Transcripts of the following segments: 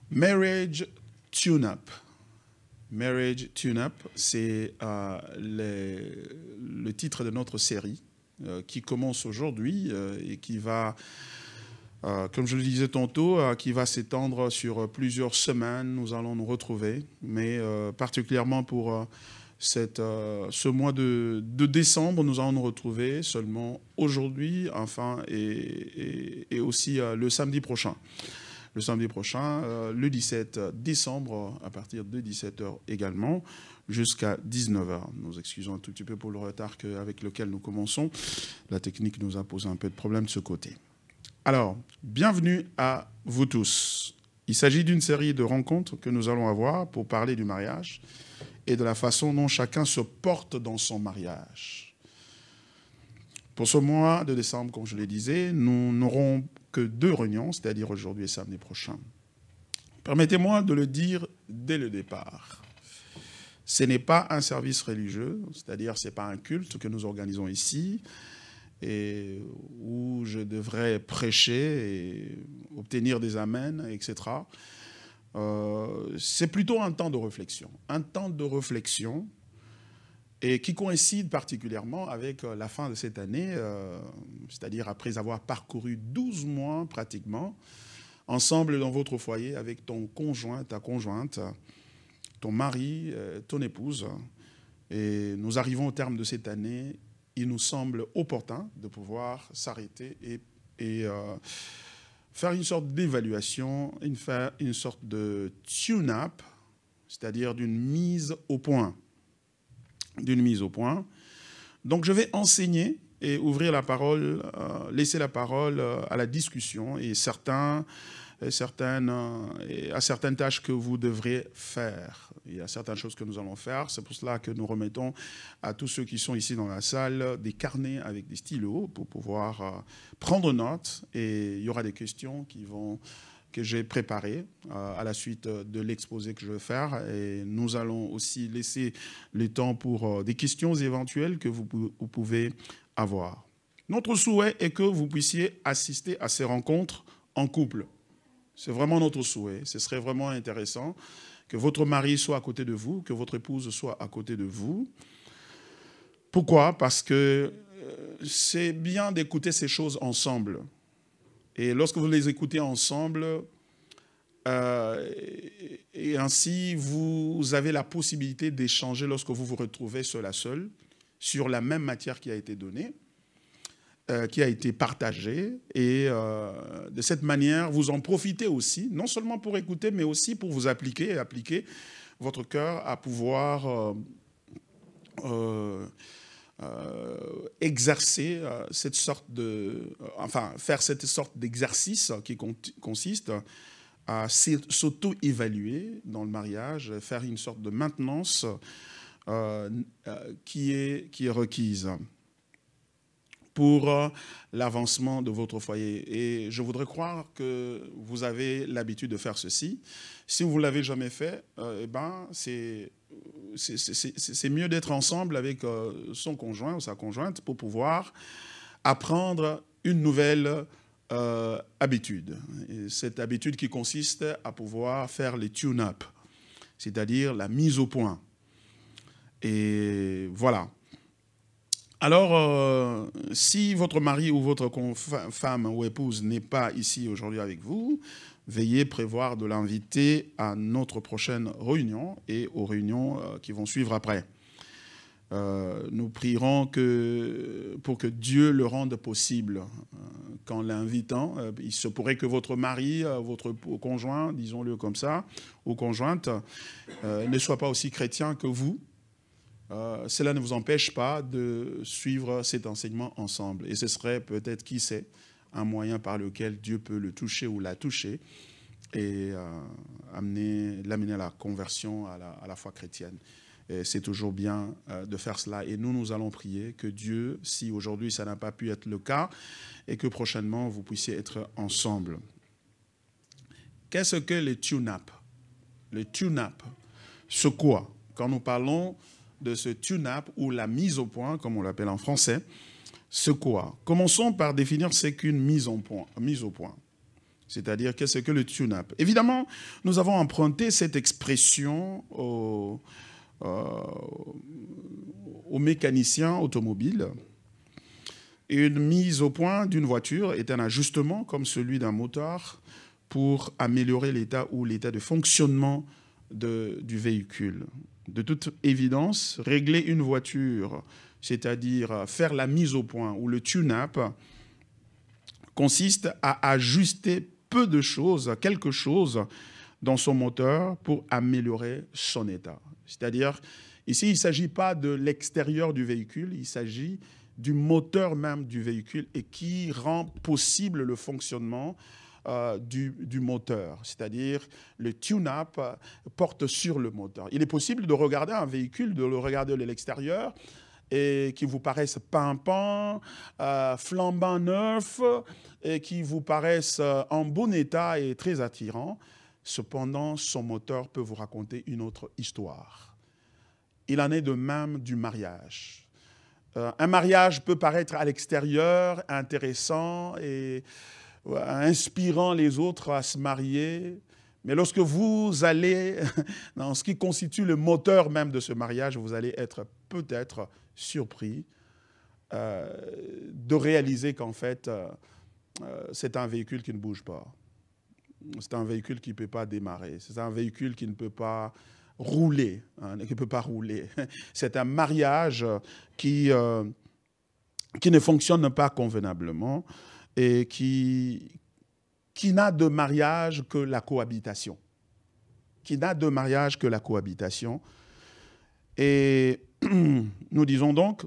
Marriage Tune-Up. Marriage Tune-Up, c'est le titre de notre série qui commence aujourd'hui et qui va, comme je le disais tantôt, qui va s'étendre sur plusieurs semaines. Nous allons nous retrouver, mais particulièrement pour ce mois de décembre, nous allons nous retrouver seulement aujourd'hui, enfin, et aussi le samedi prochain. Le samedi prochain, le 17 décembre, à partir de 17h également, jusqu'à 19h. Nous excusons un tout petit peu pour le retard avec lequel nous commençons. La technique nous a posé un peu de problème de ce côté. Alors, bienvenue à vous tous. Il s'agit d'une série de rencontres que nous allons avoir pour parler du mariage et de la façon dont chacun se porte dans son mariage. Pour ce mois de décembre, comme je le disais, nous n'aurons que 2 réunions, c'est-à-dire aujourd'hui et samedi prochain. Permettez-moi de le dire dès le départ. Ce n'est pas un service religieux, c'est-à-dire ce n'est pas un culte que nous organisons ici, et où je devrais prêcher et obtenir des amens, etc. C'est plutôt un temps de réflexion. Un temps de réflexion et qui coïncide particulièrement avec la fin de cette année, c'est-à-dire après avoir parcouru 12 mois pratiquement, ensemble dans votre foyer avec ton conjoint, ta conjointe, ton mari, ton épouse. Et nous arrivons au terme de cette année. Il nous semble opportun de pouvoir s'arrêter et faire une sorte d'évaluation, une sorte de tune-up, c'est-à-dire d'une mise au point. Donc, je vais enseigner et ouvrir la parole, laisser la parole à la discussion et à certaines tâches que vous devrez faire. Il y a certaines choses que nous allons faire. C'est pour cela que nous remettons à tous ceux qui sont ici dans la salle des carnets avec des stylos pour pouvoir prendre note. Et il y aura des questions que j'ai préparées à la suite de l'exposé que je vais faire. Et nous allons aussi laisser le temps pour des questions éventuelles que vous pouvez avoir. Notre souhait est que vous puissiez assister à ces rencontres en couple. C'est vraiment notre souhait. Ce serait vraiment intéressant que votre mari soit à côté de vous, que votre épouse soit à côté de vous. Pourquoi? Parce que c'est bien d'écouter ces choses ensemble. Et lorsque vous les écoutez ensemble, et ainsi vous avez la possibilité d'échanger lorsque vous vous retrouvez seul à seul sur la même matière qui a été donnée, qui a été partagée. Et de cette manière, vous en profitez aussi, non seulement pour écouter, mais aussi pour vous appliquer votre cœur à pouvoir exercer cette sorte faire cette sorte d'exercice qui consiste à s'auto-évaluer dans le mariage, faire une sorte de maintenance qui est requise pour l'avancement de votre foyer. Et je voudrais croire que vous avez l'habitude de faire ceci. Si vous ne l'avez jamais fait, c'est mieux d'être ensemble avec son conjoint ou sa conjointe pour pouvoir apprendre une nouvelle habitude. Et cette habitude qui consiste à pouvoir faire les tune-up, c'est-à-dire la mise au point. Et voilà. Alors, si votre mari ou votre femme ou épouse n'est pas ici aujourd'hui avec vous, veuillez prévoir de l'inviter à notre prochaine réunion et aux réunions qui vont suivre après. Nous prierons pour que Dieu le rende possible. Qu'en l'invitant, il se pourrait que votre mari, votre conjoint, disons-le comme ça, ou conjointe, ne soit pas aussi chrétien que vous. Cela ne vous empêche pas de suivre cet enseignement ensemble. Et ce serait peut-être, qui sait, un moyen par lequel Dieu peut le toucher ou la toucher et l'amener à la conversion, à la foi chrétienne. C'est toujours bien de faire cela. Et nous allons prier que Dieu, si aujourd'hui ça n'a pas pu être le cas, et que prochainement vous puissiez être ensemble. Qu'est-ce que les tune-up? Le tune-up, c'est quoi? Quand nous parlons de ce tune-up ou la mise au point, comme on l'appelle en français, c'est quoi? Commençons par définir ce qu'une mise au point. C'est-à-dire, qu'est-ce que le tune-up? Évidemment, nous avons emprunté cette expression aux mécaniciens automobiles. Et une mise au point d'une voiture est un ajustement comme celui d'un moteur pour améliorer l'état ou l'état de fonctionnement du véhicule. De toute évidence, régler une voiture, c'est-à-dire faire la mise au point ou le tune-up, consiste à ajuster peu de choses, quelque chose dans son moteur pour améliorer son état. C'est-à-dire, ici, il ne s'agit pas de l'extérieur du véhicule, il s'agit du moteur même du véhicule et qui rend possible le fonctionnement du moteur. C'est-à-dire, le tune-up porte sur le moteur. Il est possible de regarder un véhicule, de le regarder de l'extérieur et qui vous paraissent pimpants, flambant neufs, et qui vous paraissent en bon état et très attirants. Cependant, son moteur peut vous raconter une autre histoire. Il en est de même du mariage. Un mariage peut paraître à l'extérieur intéressant et inspirant les autres à se marier, mais lorsque vous allez dans ce qui constitue le moteur même de ce mariage, vous allez être peut-être surpris de réaliser qu'en fait, c'est un véhicule qui ne bouge pas. C'est un véhicule qui ne peut pas démarrer. C'est un véhicule qui ne peut pas rouler. C'est un mariage qui ne fonctionne pas convenablement et qui n'a de mariage que la cohabitation. Et nous disons donc,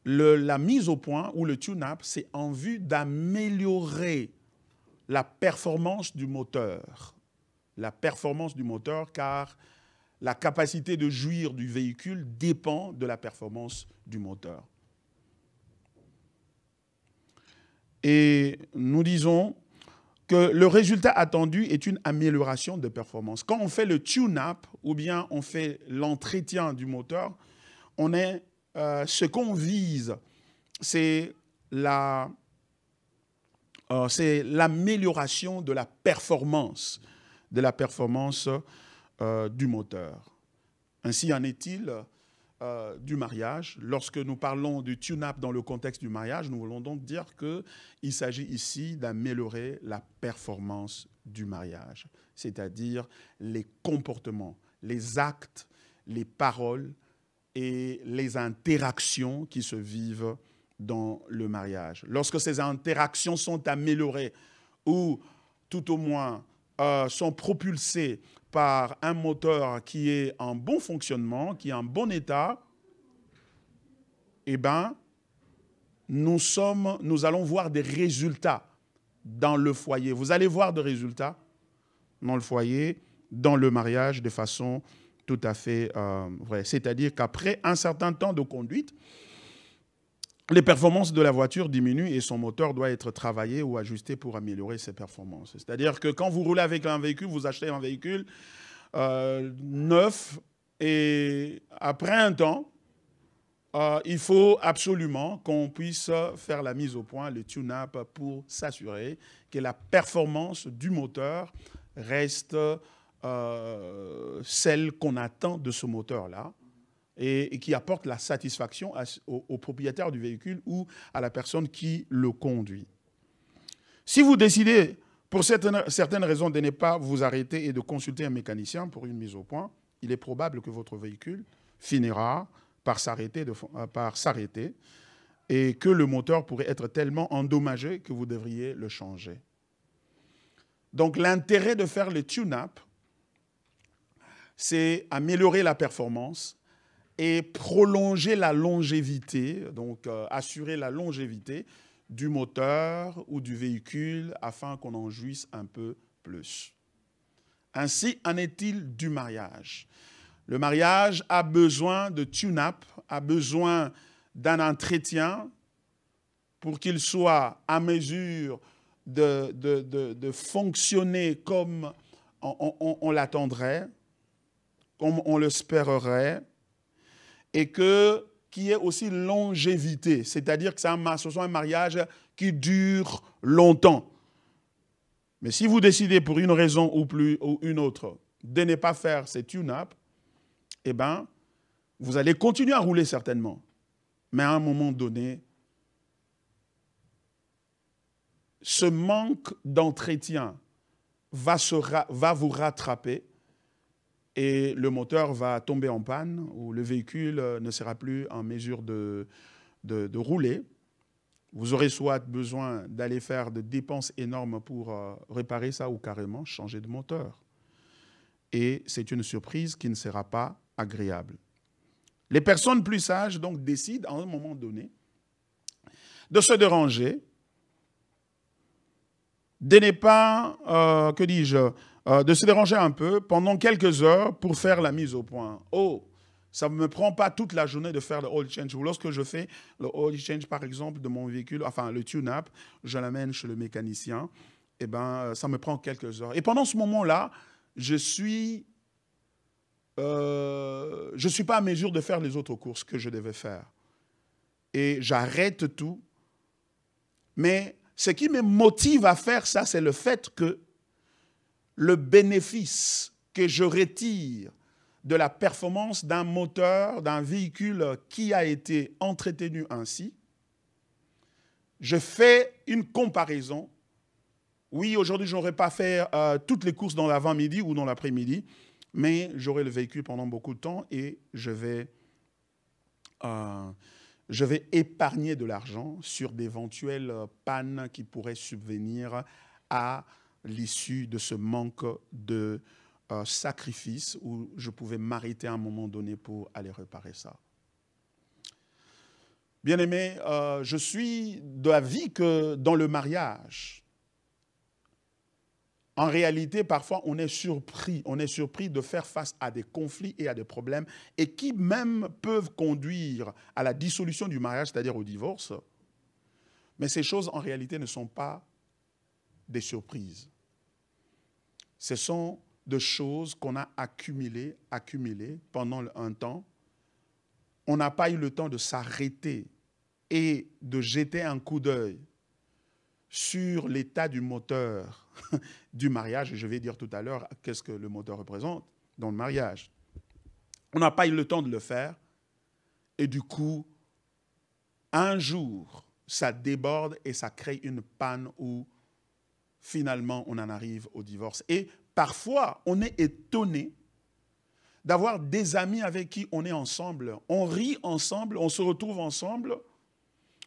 la mise au point ou le tune-up, c'est en vue d'améliorer la performance du moteur. La performance du moteur, car la capacité de jouir du véhicule dépend de la performance du moteur. Et nous disons que le résultat attendu est une amélioration de performance. Quand on fait le tune-up ou bien on fait l'entretien du moteur, ce qu'on vise, c'est l'amélioration de la performance du moteur. Ainsi en est-il du mariage. Lorsque nous parlons du tune-up dans le contexte du mariage, nous voulons donc dire qu'il s'agit ici d'améliorer la performance du mariage, c'est-à-dire les comportements, les actes, les paroles et les interactions qui se vivent dans le mariage. Lorsque ces interactions sont améliorées ou tout au moins sont propulsées par un moteur qui est en bon fonctionnement, qui est en bon état, eh bien, nous allons voir des résultats dans le foyer. Vous allez voir des résultats dans le foyer, dans le mariage, de façon tout à fait vraie. C'est-à-dire qu'après un certain temps de conduite, les performances de la voiture diminuent et son moteur doit être travaillé ou ajusté pour améliorer ses performances. C'est-à-dire que quand vous roulez avec un véhicule, vous achetez un véhicule neuf et après un temps, il faut absolument qu'on puisse faire la mise au point, le tune-up, pour s'assurer que la performance du moteur reste celle qu'on attend de ce moteur-là, et qui apporte la satisfaction au propriétaire du véhicule ou à la personne qui le conduit. Si vous décidez, pour certaines raisons, de ne pas vous arrêter et de consulter un mécanicien pour une mise au point, il est probable que votre véhicule finira par s'arrêter et que le moteur pourrait être tellement endommagé que vous devriez le changer. Donc l'intérêt de faire le tune-up, c'est améliorer la performance et prolonger la longévité, donc assurer la longévité du moteur ou du véhicule afin qu'on en jouisse un peu plus. Ainsi en est-il du mariage. Le mariage a besoin de tune-up, a besoin d'un entretien pour qu'il soit à mesure de fonctionner comme on l'attendrait, comme on l'espérerait, et qu'il y ait aussi longévité, c'est-à-dire que ce soit un mariage qui dure longtemps. Mais si vous décidez pour une raison ou une autre de ne pas faire ces tune-up, eh bien, vous allez continuer à rouler certainement. Mais à un moment donné, ce manque d'entretien va vous rattraper et le moteur va tomber en panne ou le véhicule ne sera plus en mesure de rouler. Vous aurez soit besoin d'aller faire des dépenses énormes pour réparer ça ou carrément changer de moteur. Et c'est une surprise qui ne sera pas agréable. Les personnes plus sages donc décident à un moment donné de se déranger, de ne pas, de se déranger un peu pendant quelques heures pour faire la mise au point. Oh, ça ne me prend pas toute la journée de faire le oil change. Ou lorsque je fais le oil change, par exemple, de mon véhicule, enfin le tune-up, je l'amène chez le mécanicien, eh ben, ça me prend quelques heures. Et pendant ce moment-là, je ne suis pas à mesure de faire les autres courses que je devais faire. Et j'arrête tout. Mais ce qui me motive à faire ça, c'est le fait que le bénéfice que je retire de la performance d'un moteur, d'un véhicule qui a été entretenu ainsi, je fais une comparaison. Oui, aujourd'hui, je n'aurais pas fait toutes les courses dans l'avant-midi ou dans l'après-midi, mais j'aurai le véhicule pendant beaucoup de temps et je vais épargner de l'argent sur d'éventuelles pannes qui pourraient subvenir à l'issue de ce manque de sacrifice où je pouvais m'arrêter à un moment donné pour aller réparer ça. Bien-aimé, je suis d'avis que dans le mariage, en réalité, parfois, on est surpris de faire face à des conflits et à des problèmes et qui même peuvent conduire à la dissolution du mariage, c'est-à-dire au divorce. Mais ces choses, en réalité, ne sont pas des surprises. Ce sont des choses qu'on a accumulées pendant un temps. On n'a pas eu le temps de s'arrêter et de jeter un coup d'œil sur l'état du moteur du mariage. Et je vais dire tout à l'heure qu'est-ce que le moteur représente dans le mariage. On n'a pas eu le temps de le faire. Et du coup, un jour, ça déborde et ça crée une panne où finalement, on en arrive au divorce. Et parfois, on est étonné d'avoir des amis avec qui on est ensemble. On rit ensemble, on se retrouve ensemble,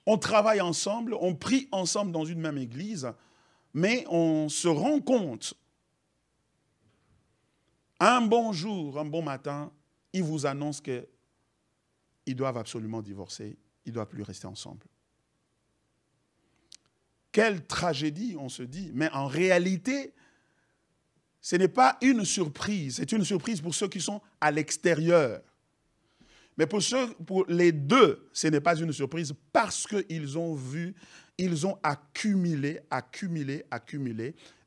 on travaille ensemble, on prie ensemble dans une même église, mais on se rend compte, un bon jour, un bon matin, ils vous annoncent qu'ils doivent absolument divorcer, ils ne doivent plus rester ensemble. Quelle tragédie, on se dit. Mais en réalité, ce n'est pas une surprise. C'est une surprise pour ceux qui sont à l'extérieur. Mais pour les deux, ce n'est pas une surprise parce qu'ils ont vu, ils ont accumulé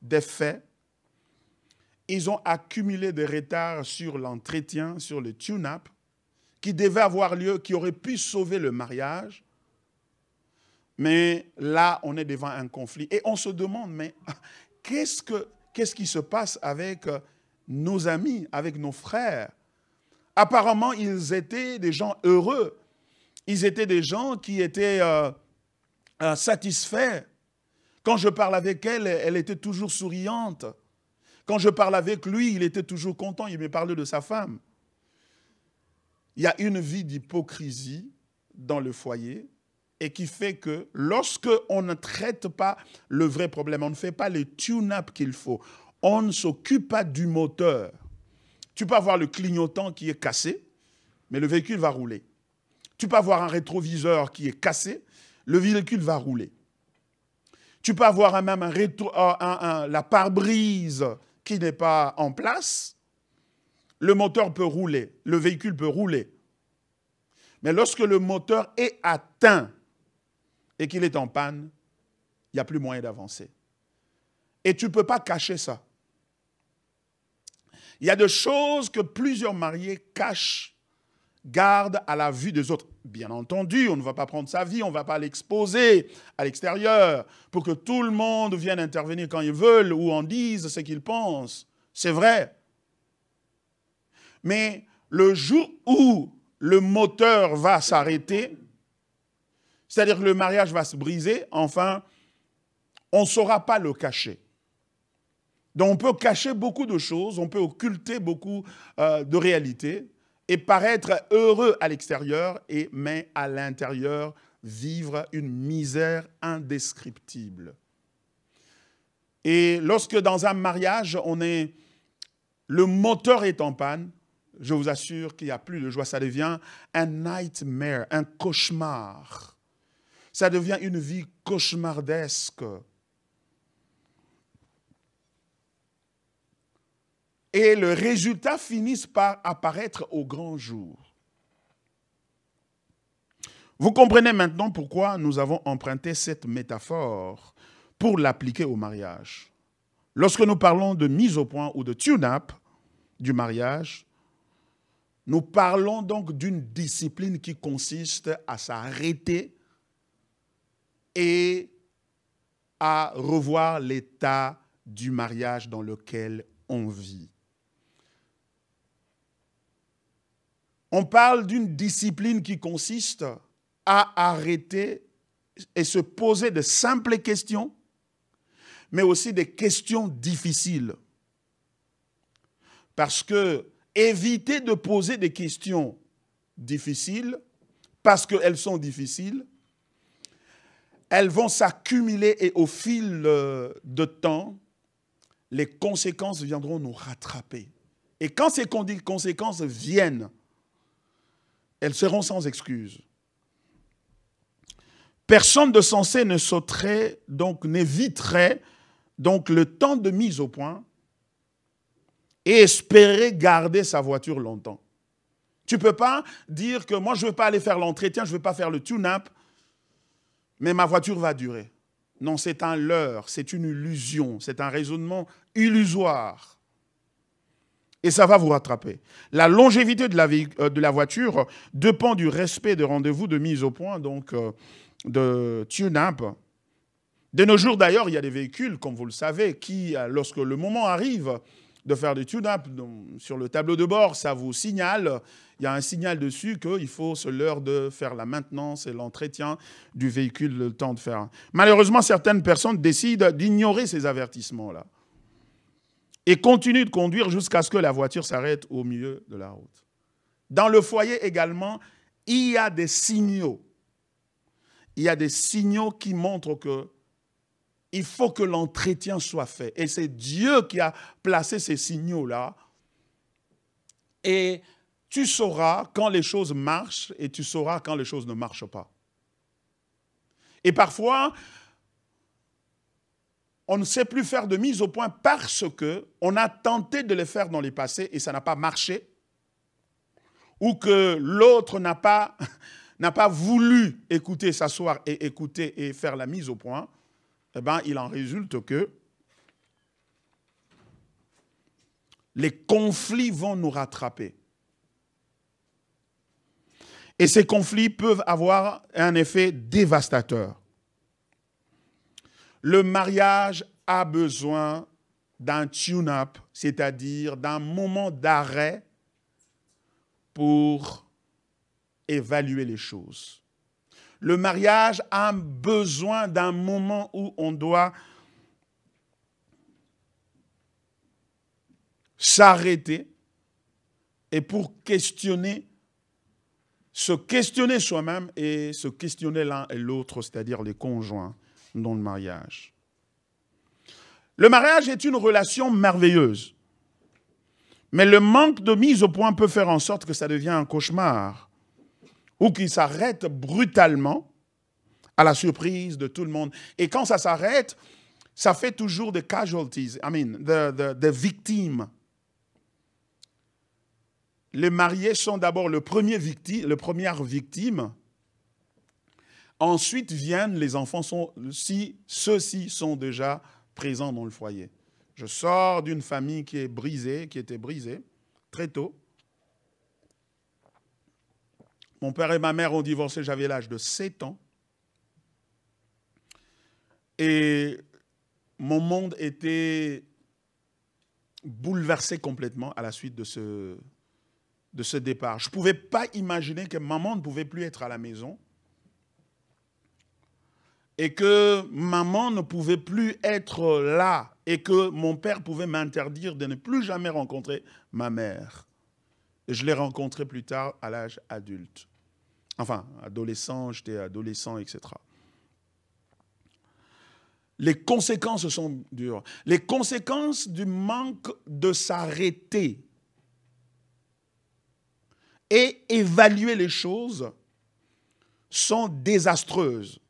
des faits. Ils ont accumulé des retards sur l'entretien, sur le tune-up, qui devait avoir lieu, qui aurait pu sauver le mariage. Mais là, on est devant un conflit. Et on se demande, mais qu'est-ce qui se passe avec nos amis, avec nos frères? Apparemment, ils étaient des gens heureux. Ils étaient des gens qui étaient satisfaits. Quand je parle avec elle, elle était toujours souriante. Quand je parle avec lui, il était toujours content. Il me parlait de sa femme. Il y a une vie d'hypocrisie dans le foyer et qui fait que lorsque on ne traite pas le vrai problème, on ne fait pas le tune-up qu'il faut, on ne s'occupe pas du moteur. Tu peux avoir le clignotant qui est cassé, mais le véhicule va rouler. Tu peux avoir un rétroviseur qui est cassé, le véhicule va rouler. Tu peux avoir même la pare-brise qui n'est pas en place, le moteur peut rouler, le véhicule peut rouler. Mais lorsque le moteur est atteint et qu'il est en panne, il n'y a plus moyen d'avancer. Et tu ne peux pas cacher ça. Il y a des choses que plusieurs mariés cachent garde à la vue des autres. Bien entendu, on ne va pas prendre sa vie, on ne va pas l'exposer à l'extérieur pour que tout le monde vienne intervenir quand ils veulent ou en dise ce qu'ils pensent. C'est vrai. Mais le jour où le moteur va s'arrêter, c'est-à-dire que le mariage va se briser, enfin, on ne saura pas le cacher. Donc on peut cacher beaucoup de choses, on peut occulter beaucoup de réalités et paraître heureux à l'extérieur, mais à l'intérieur, vivre une misère indescriptible. Et lorsque dans un mariage, le moteur est en panne, je vous assure qu'il n'y a plus de joie, ça devient un nightmare, un cauchemar. Ça devient une vie cauchemardesque. Et le résultat finit par apparaître au grand jour. Vous comprenez maintenant pourquoi nous avons emprunté cette métaphore pour l'appliquer au mariage. Lorsque nous parlons de mise au point ou de tune-up du mariage, nous parlons donc d'une discipline qui consiste à s'arrêter et à revoir l'état du mariage dans lequel on vit. On parle d'une discipline qui consiste à arrêter et se poser de simples questions, mais aussi des questions difficiles. Parce que éviter de poser des questions difficiles, parce qu'elles sont difficiles, elles vont s'accumuler et au fil de temps, les conséquences viendront nous rattraper. Et quand ces conséquences viennent, elles seront sans excuse. Personne de sensé ne sauterait, donc n'éviterait donc le temps de mise au point et espérer garder sa voiture longtemps. Tu ne peux pas dire que moi je ne veux pas aller faire l'entretien, je ne veux pas faire le tune-up, mais ma voiture va durer. Non, c'est un leurre, c'est une illusion, c'est un raisonnement illusoire. Et ça va vous rattraper. La longévité de la voiture dépend du respect des rendez-vous de mise au point, donc de tune-up. De nos jours, d'ailleurs, il y a des véhicules, comme vous le savez, qui, lorsque le moment arrive de faire du tune-up, sur le tableau de bord, ça vous signale, il y a un signal dessus qu'il faut, c'est l'heure de faire la maintenance et l'entretien du véhicule, le temps de faire. Malheureusement, certaines personnes décident d'ignorer ces avertissements-là et continuent de conduire jusqu'à ce que la voiture s'arrête au milieu de la route. Dans le foyer également, il y a des signaux. Il y a des signaux qui montrent qu'il faut que l'entretien soit fait. Et c'est Dieu qui a placé ces signaux-là. Et tu sauras quand les choses marchent et tu sauras quand les choses ne marchent pas. Et parfois, on ne sait plus faire de mise au point parce qu'on a tenté de le faire dans le passé et ça n'a pas marché, ou que l'autre n'a pas voulu écouter, s'asseoir et écouter et faire la mise au point. Eh bien, il en résulte que les conflits vont nous rattraper. Et ces conflits peuvent avoir un effet dévastateur. Le mariage a besoin d'un tune-up, c'est-à-dire d'un moment d'arrêt pour évaluer les choses. Le mariage a besoin d'un moment où on doit s'arrêter et pour se questionner soi-même et se questionner l'un et l'autre, c'est-à-dire les conjoints dans le mariage. Le mariage est une relation merveilleuse, mais le manque de mise au point peut faire en sorte que ça devient un cauchemar ou qu'il s'arrête brutalement à la surprise de tout le monde. Et quand ça s'arrête, ça fait toujours des casualties, des victimes. Les mariés sont d'abord la première victime. Ensuite viennent les enfants, si ceux-ci sont déjà présents dans le foyer. Je sors d'une famille qui était brisée très tôt. Mon père et ma mère ont divorcé, j'avais l'âge de 7 ans. Et mon monde était bouleversé complètement à la suite de ce départ. Je ne pouvais pas imaginer que maman ne pouvait plus être à la maison et que maman ne pouvait plus être là et que mon père pouvait m'interdire de ne plus jamais rencontrer ma mère. Et je l'ai rencontrée plus tard à l'âge adulte. Enfin, adolescent, j'étais adolescent, etc. Les conséquences sont dures. Les conséquences du manque de s'arrêter et évaluer les choses sont désastreuses.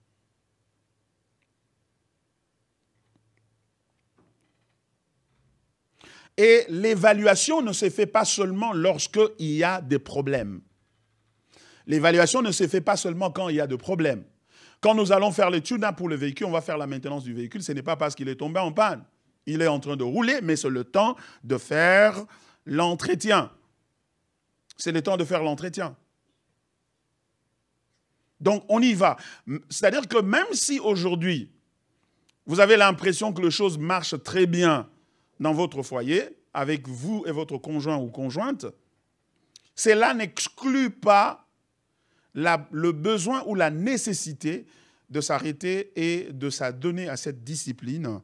Et l'évaluation ne se fait pas seulement lorsqu'il y a des problèmes. L'évaluation ne se fait pas seulement quand il y a des problèmes. Quand nous allons faire le tune-up pour le véhicule, on va faire la maintenance du véhicule, ce n'est pas parce qu'il est tombé en panne. Il est en train de rouler, mais c'est le temps de faire l'entretien. C'est le temps de faire l'entretien. Donc, on y va. C'est-à-dire que même si aujourd'hui, vous avez l'impression que les choses marchent très bien dans votre foyer, avec vous et votre conjoint ou conjointe, cela n'exclut pas le besoin ou la nécessité de s'arrêter et de s'adonner à cette discipline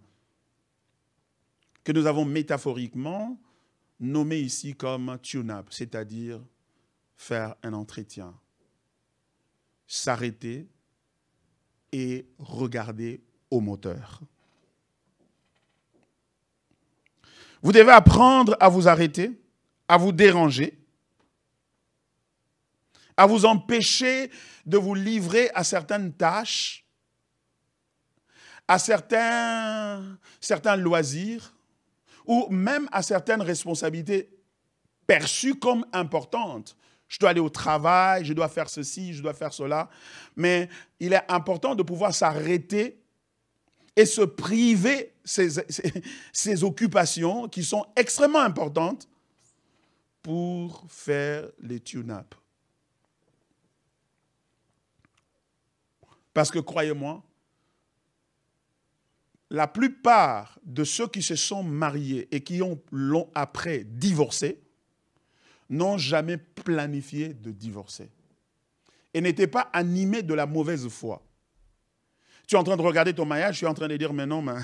que nous avons métaphoriquement nommée ici comme tune-up, c'est-à-dire faire un entretien, s'arrêter et regarder au moteur. Vous devez apprendre à vous arrêter, à vous déranger, à vous empêcher de vous livrer à certaines tâches, à certains loisirs, ou même à certaines responsabilités perçues comme importantes. Je dois aller au travail, je dois faire ceci, je dois faire cela. Mais il est important de pouvoir s'arrêter et se priver ces occupations qui sont extrêmement importantes pour faire les tune-up. Parce que croyez-moi, la plupart de ceux qui se sont mariés et qui l'ont après divorcé n'ont jamais planifié de divorcer. Et n'étaient pas animés de la mauvaise foi. Tu es en train de regarder ton mariage, tu es en train de dire, mais non, mais,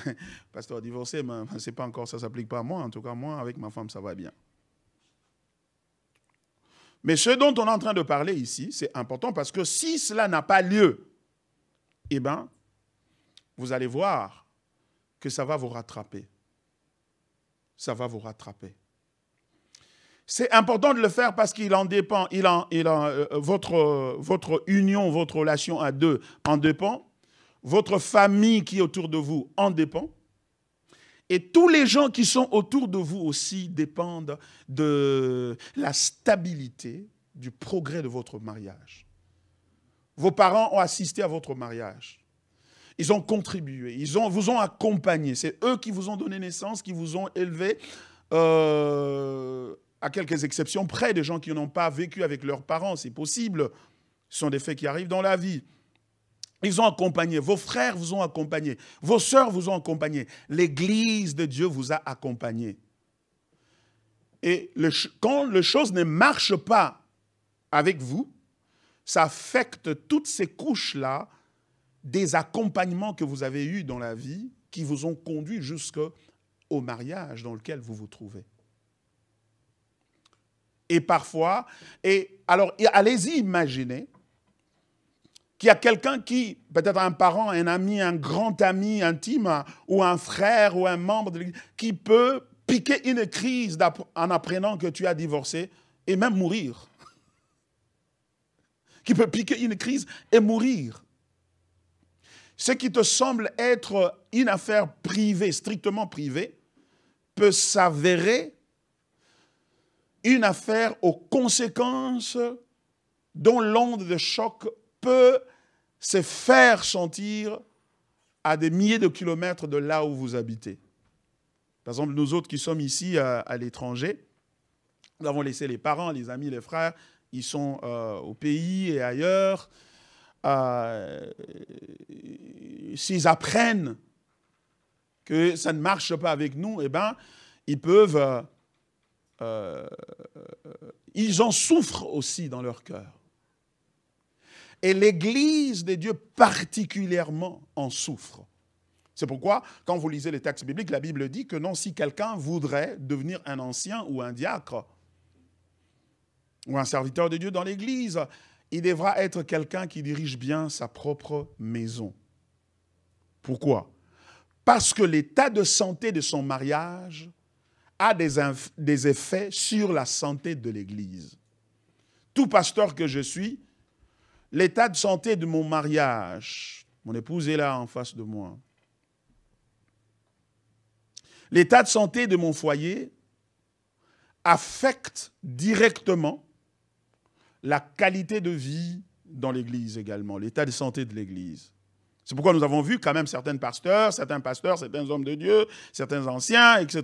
pasteur, divorcer, c'est pas encore, ça ne s'applique pas à moi. En tout cas, moi, avec ma femme, ça va bien. Mais ce dont on est en train de parler ici, c'est important parce que si cela n'a pas lieu, eh bien, vous allez voir que ça va vous rattraper. Ça va vous rattraper. C'est important de le faire parce qu'il en dépend, votre union, votre relation à deux en dépend. Votre famille qui est autour de vous en dépend. Et tous les gens qui sont autour de vous aussi dépendent de la stabilité, du progrès de votre mariage. Vos parents ont assisté à votre mariage. Ils ont contribué, vous ont accompagné. C'est eux qui vous ont donné naissance, qui vous ont élevé, à quelques exceptions près, des gens qui n'ont pas vécu avec leurs parents. C'est possible. Ce sont des faits qui arrivent dans la vie. Ils ont accompagné, vos frères vous ont accompagné, vos sœurs vous ont accompagné, l'Église de Dieu vous a accompagné. Et quand les choses ne marchent pas avec vous, ça affecte toutes ces couches-là des accompagnements que vous avez eus dans la vie qui vous ont conduit jusqu'au mariage dans lequel vous vous trouvez. Et parfois, alors allez-y imaginer qu'il y a quelqu'un qui, peut-être un parent, un ami, un grand ami intime, ou un frère, ou un membre de l'Église, qui peut piquer une crise en apprenant que tu as divorcé et même mourir. Qui peut piquer une crise et mourir. Ce qui te semble être une affaire privée, strictement privée, peut s'avérer une affaire aux conséquences dont l'onde de choc peut se faire sentir à des milliers de kilomètres de là où vous habitez. Par exemple, nous autres qui sommes ici à l'étranger, nous avons laissé les parents, les amis, les frères, ils sont au pays et ailleurs, s'ils apprennent que ça ne marche pas avec nous, eh ben, ils peuvent, ils en souffrent aussi dans leur cœur. Et l'Église de Dieu particulièrement en souffre. C'est pourquoi, quand vous lisez les textes bibliques, la Bible dit que non, si quelqu'un voudrait devenir un ancien ou un diacre, ou un serviteur de Dieu dans l'Église, il devra être quelqu'un qui dirige bien sa propre maison. Pourquoi? Parce que l'état de santé de son mariage a des effets sur la santé de l'Église. Tout pasteur que je suis, l'état de santé de mon mariage, mon épouse est là en face de moi, l'état de santé de mon foyer affecte directement la qualité de vie dans l'Église également, l'état de santé de l'Église. C'est pourquoi nous avons vu quand même certains pasteurs, certains hommes de Dieu, certains anciens, etc.,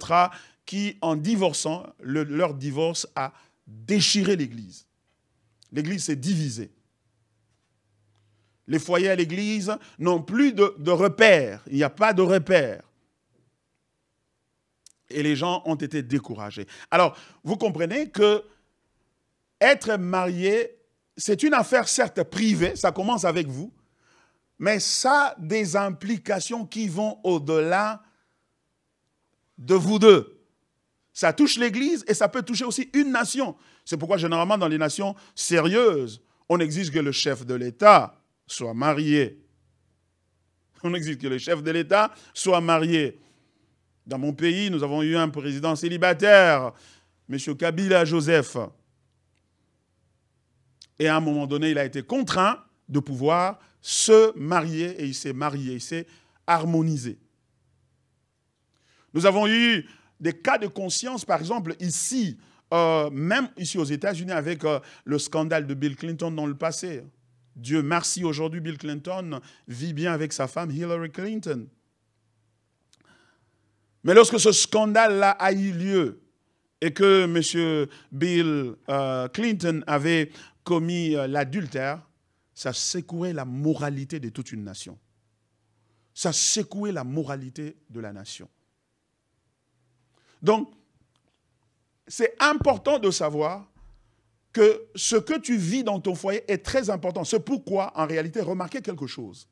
qui, en divorçant, leur divorce a déchiré l'Église. L'Église s'est divisée. Les foyers à l'Église n'ont plus de repères. Il n'y a pas de repères. Et les gens ont été découragés. Alors, vous comprenez que être marié, c'est une affaire certes privée, ça commence avec vous, mais ça a des implications qui vont au-delà de vous deux. Ça touche l'Église et ça peut toucher aussi une nation. C'est pourquoi généralement dans les nations sérieuses, on exige que le chef de l'État soit marié. On exige que le chef de l'État soit marié. Dans mon pays, nous avons eu un président célibataire, M. Kabila Joseph. Et à un moment donné, il a été contraint de pouvoir se marier et il s'est marié, il s'est harmonisé. Nous avons eu des cas de conscience, par exemple, ici, même ici aux États-Unis, avec le scandale de Bill Clinton dans le passé. Dieu merci, aujourd'hui, Bill Clinton vit bien avec sa femme Hillary Clinton. Mais lorsque ce scandale-là a eu lieu et que M. Bill Clinton avait commis l'adultère, ça secouait la moralité de toute une nation. Ça secouait la moralité de la nation. Donc, c'est important de savoir que ce que tu vis dans ton foyer est très important. C'est pourquoi, en réalité, remarquez quelque chose.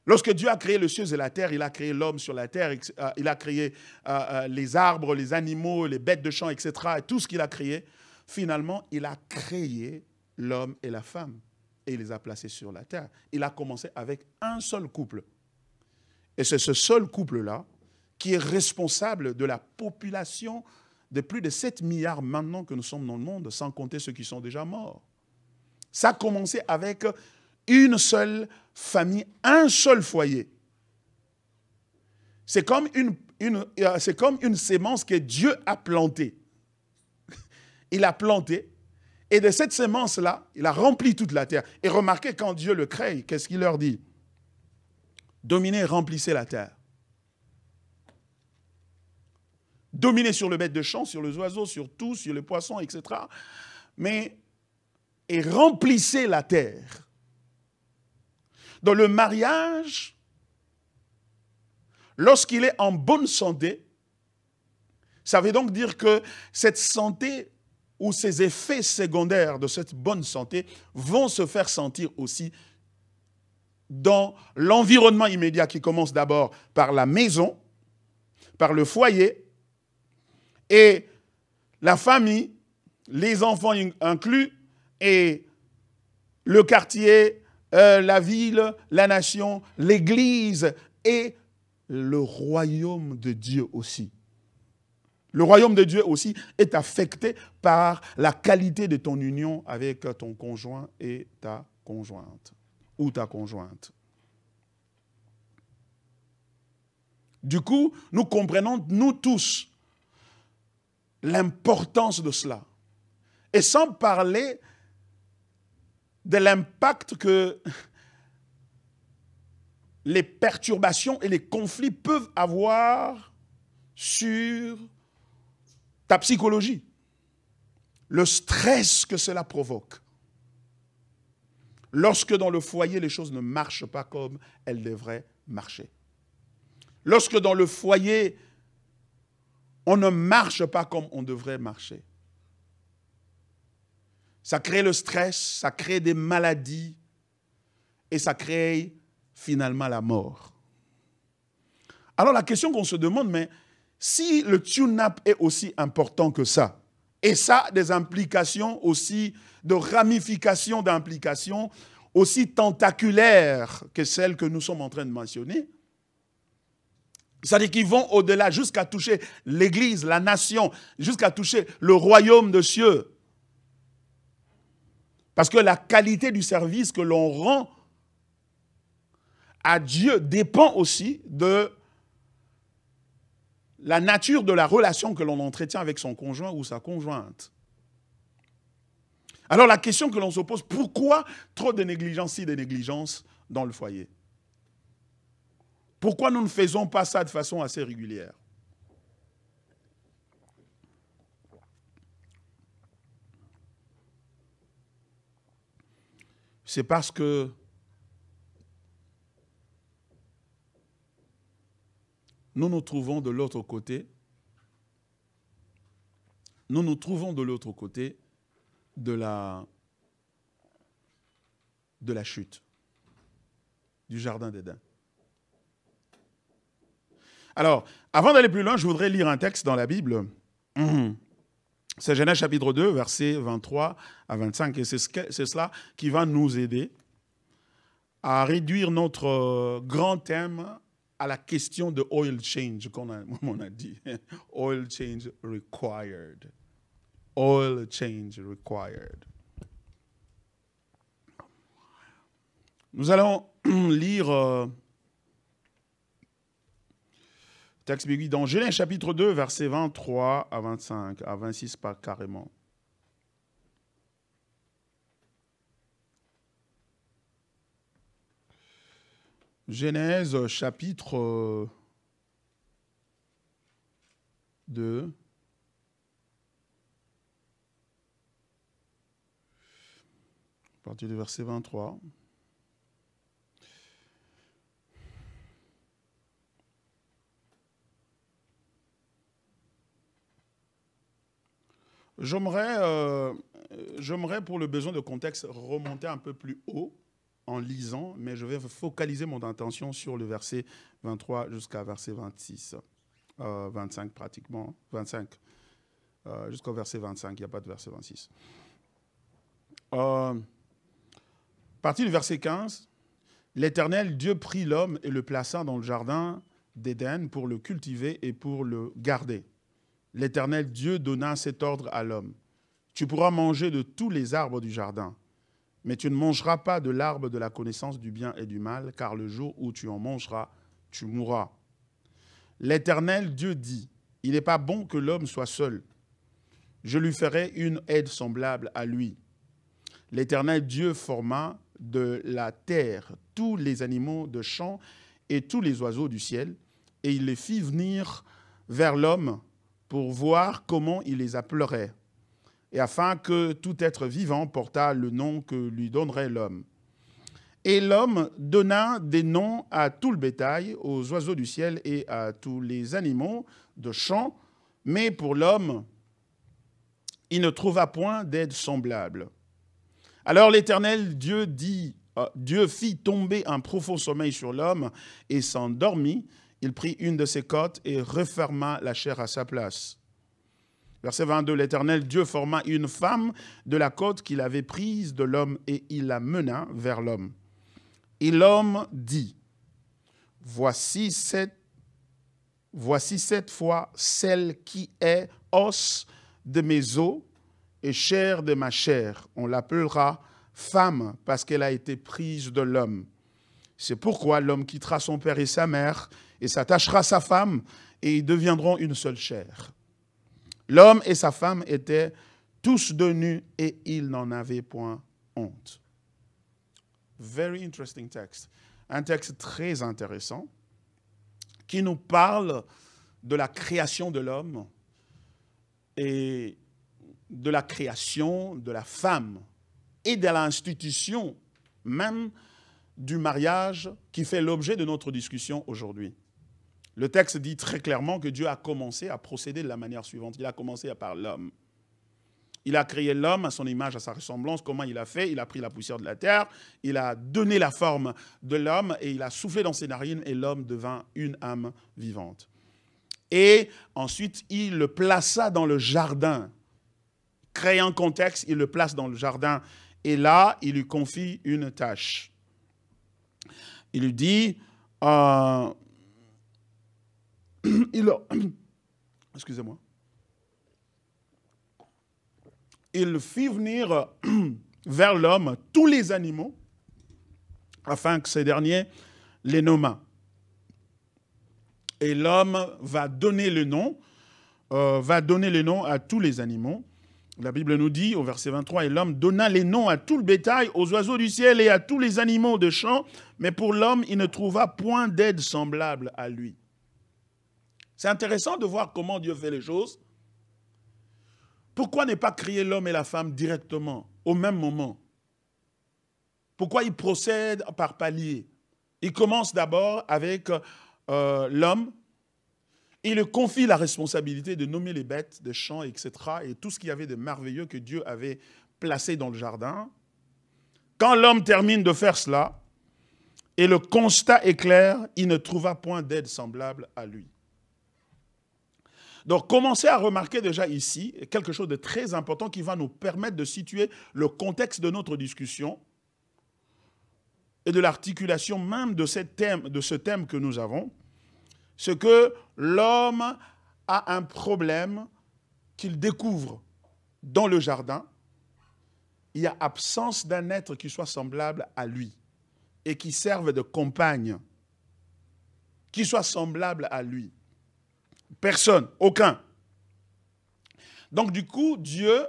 Lorsque Dieu a créé les cieux et la terre, il a créé l'homme sur la terre, il a créé les arbres, les animaux, les bêtes de champ, etc. Et tout ce qu'il a créé, finalement, il a créé l'homme et la femme. Et il les a placés sur la terre. Il a commencé avec un seul couple. Et c'est ce seul couple-là qui est responsable de la population de plus de 7 milliards maintenant que nous sommes dans le monde, sans compter ceux qui sont déjà morts. Ça a commencé avec une seule famille, un seul foyer. C'est comme une sémence que Dieu a plantée. Il a planté, et de cette sémence-là, il a rempli toute la terre. Et remarquez, quand Dieu le crée, qu'est-ce qu'il leur dit? Dominez, remplissez la terre. Dominez sur le bête de champ, sur les oiseaux, sur tout, sur les poissons, etc. Et remplissez la terre. Dans le mariage, lorsqu'il est en bonne santé, ça veut donc dire que cette santé ou ces effets secondaires de cette bonne santé vont se faire sentir aussi dans l'environnement immédiat qui commence d'abord par la maison, par le foyer, et la famille, les enfants inclus, et le quartier, la ville, la nation, l'Église et le royaume de Dieu aussi. Le royaume de Dieu aussi est affecté par la qualité de ton union avec ton conjoint et ta conjointe, ou ta conjointe. Du coup, nous comprenons, nous tous, l'importance de cela. Et sans parler de l'impact que les perturbations et les conflits peuvent avoir sur ta psychologie. le stress que cela provoque. Lorsque dans le foyer, les choses ne marchent pas comme elles devraient marcher. Lorsque dans le foyer, on ne marche pas comme on devrait marcher. Ça crée le stress, ça crée des maladies et ça crée finalement la mort. Alors la question qu'on se demande, mais si le tune-up est aussi important que ça, et ça a des implications aussi, de ramifications d'implications aussi tentaculaires que celles que nous sommes en train de mentionner, c'est-à-dire qu'ils vont au-delà jusqu'à toucher l'Église, la nation, jusqu'à toucher le royaume de cieux. Parce que la qualité du service que l'on rend à Dieu dépend aussi de la nature de la relation que l'on entretient avec son conjoint ou sa conjointe. Alors la question que l'on se pose, pourquoi trop de négligence, si de négligence dans le foyer? Pourquoi nous ne faisons pas ça de façon assez régulière? C'est parce que nous nous trouvons de l'autre côté. Nous nous trouvons de l'autre côté de la chute, du jardin d'Éden. Alors, avant d'aller plus loin, je voudrais lire un texte dans la Bible. C'est Genèse chapitre 2, versets 23 à 25. Et c'est cela qui va nous aider à réduire notre grand thème à la question de oil change, comme on a dit. Oil change required. Oil change required. Nous allons lire texte biblique dans Genèse chapitre 2, versets 23 à 25, à 26 pas carrément. Genèse chapitre 2. À partir du verset 23. J'aimerais, pour le besoin de contexte, remonter un peu plus haut en lisant, mais je vais focaliser mon attention sur le verset 23 jusqu'à verset 26. 25 pratiquement, 25. Jusqu'au verset 25, il n'y a pas de verset 26. À partir du verset 15, l'Éternel Dieu prit l'homme et le plaça dans le jardin d'Éden pour le cultiver et pour le garder. L'Éternel Dieu donna cet ordre à l'homme. Tu pourras manger de tous les arbres du jardin, mais tu ne mangeras pas de l'arbre de la connaissance du bien et du mal, car le jour où tu en mangeras, tu mourras. L'Éternel Dieu dit, il n'est pas bon que l'homme soit seul. Je lui ferai une aide semblable à lui. L'Éternel Dieu forma de la terre tous les animaux de champ et tous les oiseaux du ciel, et il les fit venir vers l'homme pour voir comment il les appellerait, et afin que tout être vivant portât le nom que lui donnerait l'homme. Et l'homme donna des noms à tout le bétail, aux oiseaux du ciel et à tous les animaux de champ, mais pour l'homme, il ne trouva point d'aide semblable. Alors l'Éternel Dieu fit tomber un profond sommeil sur l'homme et s'endormit. Il prit une de ses côtes et referma la chair à sa place. Verset 22, l'Éternel Dieu forma une femme de la côte qu'il avait prise de l'homme et il la mena vers l'homme. Et l'homme dit, voici cette fois celle qui est os de mes os et chair de ma chair. On l'appellera femme parce qu'elle a été prise de l'homme. C'est pourquoi l'homme quittera son père et sa mère et s'attachera à sa femme et ils deviendront une seule chair. L'homme et sa femme étaient tous de nus et ils n'en avaient point honte. Very interesting text. Un texte très intéressant qui nous parle de la création de l'homme et de la création de la femme et de l'institution même du mariage qui fait l'objet de notre discussion aujourd'hui. Le texte dit très clairement que Dieu a commencé à procéder de la manière suivante. Il a commencé par l'homme. Il a créé l'homme à son image, à sa ressemblance. Comment il a fait? Il a pris la poussière de la terre, il a donné la forme de l'homme et il a soufflé dans ses narines et l'homme devint une âme vivante. Et ensuite, il le plaça dans le jardin. Crée un contexte, il le place dans le jardin. Et là, il lui confie une tâche. Il lui dit, excusez-moi, il fit venir vers l'homme tous les animaux afin que ces derniers les nommât. Et l'homme va donner le nom à tous les animaux. La Bible nous dit au verset 23, « Et l'homme donna les noms à tout le bétail, aux oiseaux du ciel et à tous les animaux de champ, mais pour l'homme, il ne trouva point d'aide semblable à lui. » C'est intéressant de voir comment Dieu fait les choses. Pourquoi ne pas créer l'homme et la femme directement, au même moment? Pourquoi il procède par paliers? Il commence d'abord avec l'homme. Il lui confie la responsabilité de nommer les bêtes des champs, etc. et tout ce qu'il y avait de merveilleux que Dieu avait placé dans le jardin. Quand l'homme termine de faire cela, et le constat est clair, il ne trouva point d'aide semblable à lui. Donc, commencez à remarquer déjà ici quelque chose de très important qui va nous permettre de situer le contexte de notre discussion et de l'articulation même de ce thème que nous avons. C'est que l'homme a un problème qu'il découvre dans le jardin. Il y a absence d'un être qui soit semblable à lui et qui serve de compagne, qui soit semblable à lui. Personne, aucun. Donc du coup, Dieu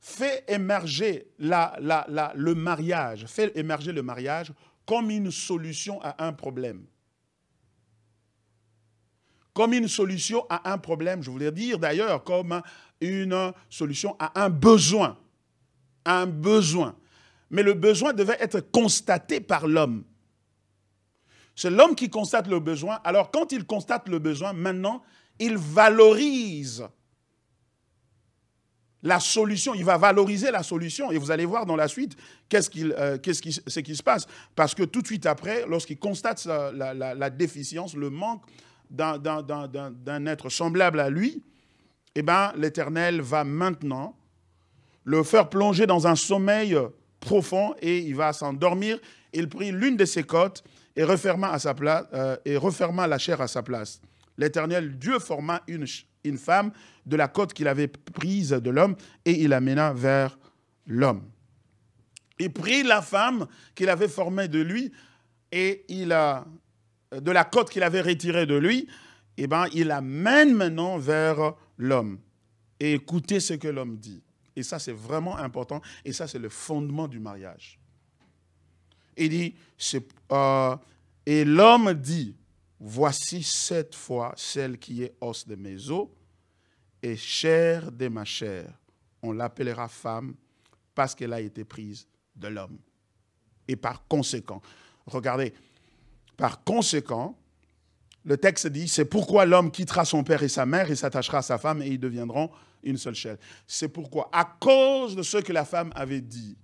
fait émerger le mariage comme une solution à un problème. Comme une solution à un problème, je voulais dire d'ailleurs, comme une solution à un besoin. Un besoin. Mais le besoin devait être constaté par l'homme. C'est l'homme qui constate le besoin. Alors, quand il constate le besoin, maintenant, il valorise la solution. Il va valoriser la solution. Et vous allez voir dans la suite ce qui se passe. Parce que tout de suite après, lorsqu'il constate la déficience, le manque d'un être semblable à lui, eh bien, l'Éternel va maintenant le faire plonger dans un sommeil profond et il va s'endormir. Il prit l'une de ses côtes et referma la chair à sa place. L'Éternel Dieu forma une femme de la côte qu'il avait prise de l'homme et il l'amena vers l'homme. Il prit la femme qu'il avait formée de lui et de la côte qu'il avait retirée de lui, eh ben, il l'amène maintenant vers l'homme. Et écoutez ce que l'homme dit. Et ça, c'est vraiment important. Et ça, c'est le fondement du mariage. Il dit, et l'homme dit, voici cette fois celle qui est os de mes os et chair de ma chair. On l'appellera femme parce qu'elle a été prise de l'homme. Et par conséquent, regardez, par conséquent, le texte dit, c'est pourquoi l'homme quittera son père et sa mère et s'attachera à sa femme et ils deviendront une seule chair. C'est pourquoi, à cause de ce que la femme avait dit,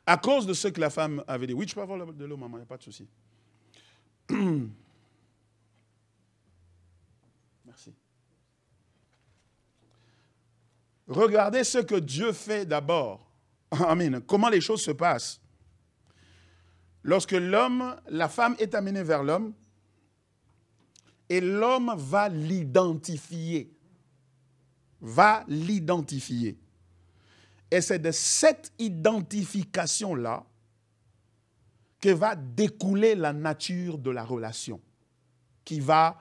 à cause de ce que la femme avait dit. Oui, tu peux avoir de l'eau, maman, il n'y a pas de souci. Merci. Regardez ce que Dieu fait d'abord. Amen. Comment les choses se passent. Lorsque la femme est amenée vers l'homme, et l'homme va l'identifier. Et c'est de cette identification-là que va découler la nature de la relation qui va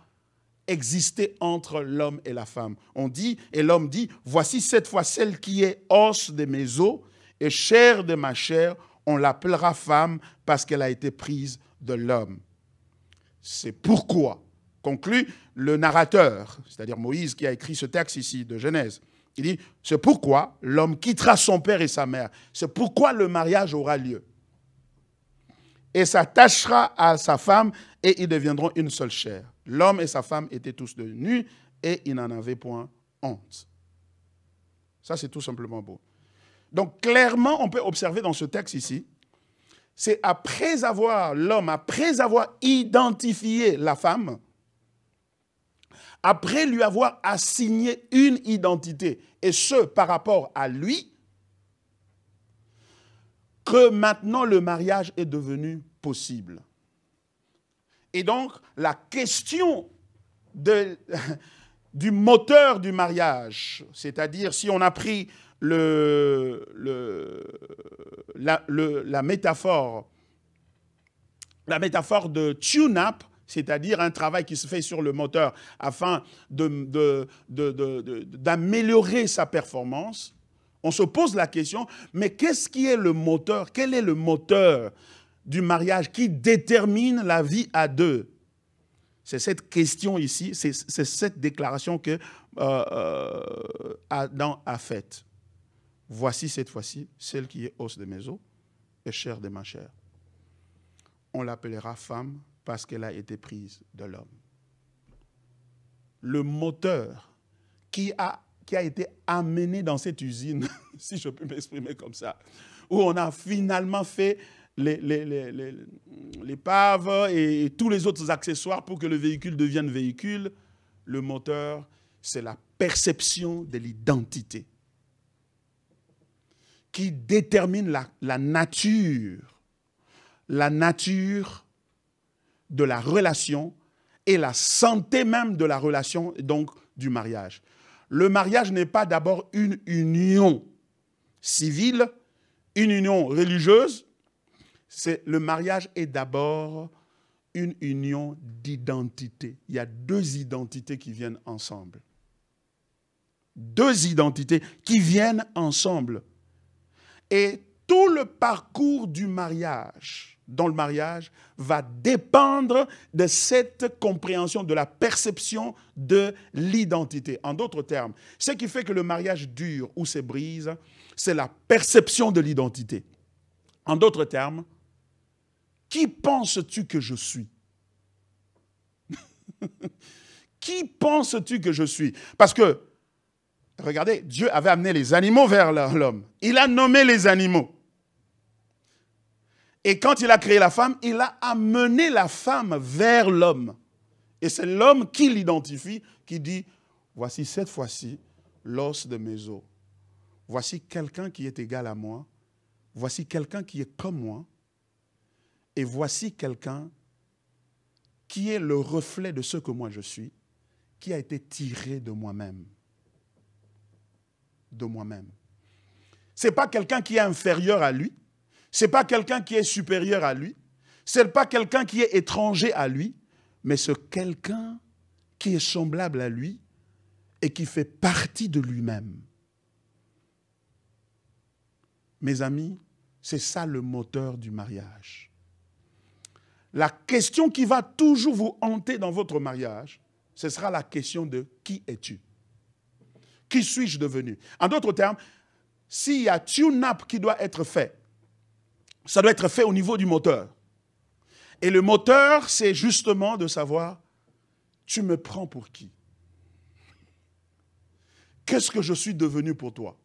exister entre l'homme et la femme. On dit, et l'homme dit, voici cette fois celle qui est os de mes os et chair de ma chair, on l'appellera femme parce qu'elle a été prise de l'homme. C'est pourquoi conclut le narrateur, c'est-à-dire Moïse qui a écrit ce texte ici de Genèse. Il dit, c'est pourquoi l'homme quittera son père et sa mère. C'est pourquoi le mariage aura lieu. Et s'attachera à sa femme et ils deviendront une seule chair. L'homme et sa femme étaient tous nus et ils n'en avaient point honte. Ça, c'est tout simplement beau. Donc, clairement, on peut observer dans ce texte ici, c'est l'homme, après avoir identifié la femme, après lui avoir assigné une identité, et ce, par rapport à lui, que maintenant le mariage est devenu possible. Et donc, la question du moteur du mariage, c'est-à-dire si on a pris la métaphore de tune-up, c'est-à-dire un travail qui se fait sur le moteur afin d'améliorer sa performance, on se pose la question, mais qu'est-ce qui est le moteur? Quel est le moteur du mariage qui détermine la vie à deux? C'est cette question ici, c'est cette déclaration que Adam a faite. Voici cette fois-ci celle qui est os de mes os et chair de ma chair. On l'appellera femme parce qu'elle a été prise de l'homme. Le moteur qui a été amené dans cette usine, si je peux m'exprimer comme ça, où on a finalement fait l'épave et tous les autres accessoires pour que le véhicule devienne véhicule, le moteur, c'est la perception de l'identité qui détermine la nature de la relation et la santé même de la relation, donc du mariage. Le mariage n'est pas d'abord une union civile, une union religieuse. Le mariage est d'abord une union d'identité. Il y a deux identités qui viennent ensemble. Deux identités qui viennent ensemble. Et tout le parcours du mariage, dans le mariage, va dépendre de cette compréhension, de la perception de l'identité. En d'autres termes, ce qui fait que le mariage dure ou se brise, c'est la perception de l'identité. En d'autres termes, qui penses-tu que je suis? Qui penses-tu que je suis? Parce que, regardez, Dieu avait amené les animaux vers l'homme. Il a nommé les animaux. Et quand il a créé la femme, il a amené la femme vers l'homme. Et c'est l'homme qui l'identifie, qui dit, voici cette fois-ci l'os de mes os. Voici quelqu'un qui est égal à moi. Voici quelqu'un qui est comme moi. Et voici quelqu'un qui est le reflet de ce que moi je suis, qui a été tiré de moi-même. De moi-même. Ce n'est pas quelqu'un qui est inférieur à lui. Ce n'est pas quelqu'un qui est supérieur à lui. Ce n'est pas quelqu'un qui est étranger à lui. Mais c'est quelqu'un qui est semblable à lui et qui fait partie de lui-même. Mes amis, c'est ça le moteur du mariage. La question qui va toujours vous hanter dans votre mariage, ce sera la question de qui es-tu? Qui suis-je devenu? En d'autres termes, s'il y a tune-up qui doit être fait, ça doit être fait au niveau du moteur. Et le moteur, c'est justement de savoir, tu me prends pour qui? Qu'est-ce que je suis devenu pour toi?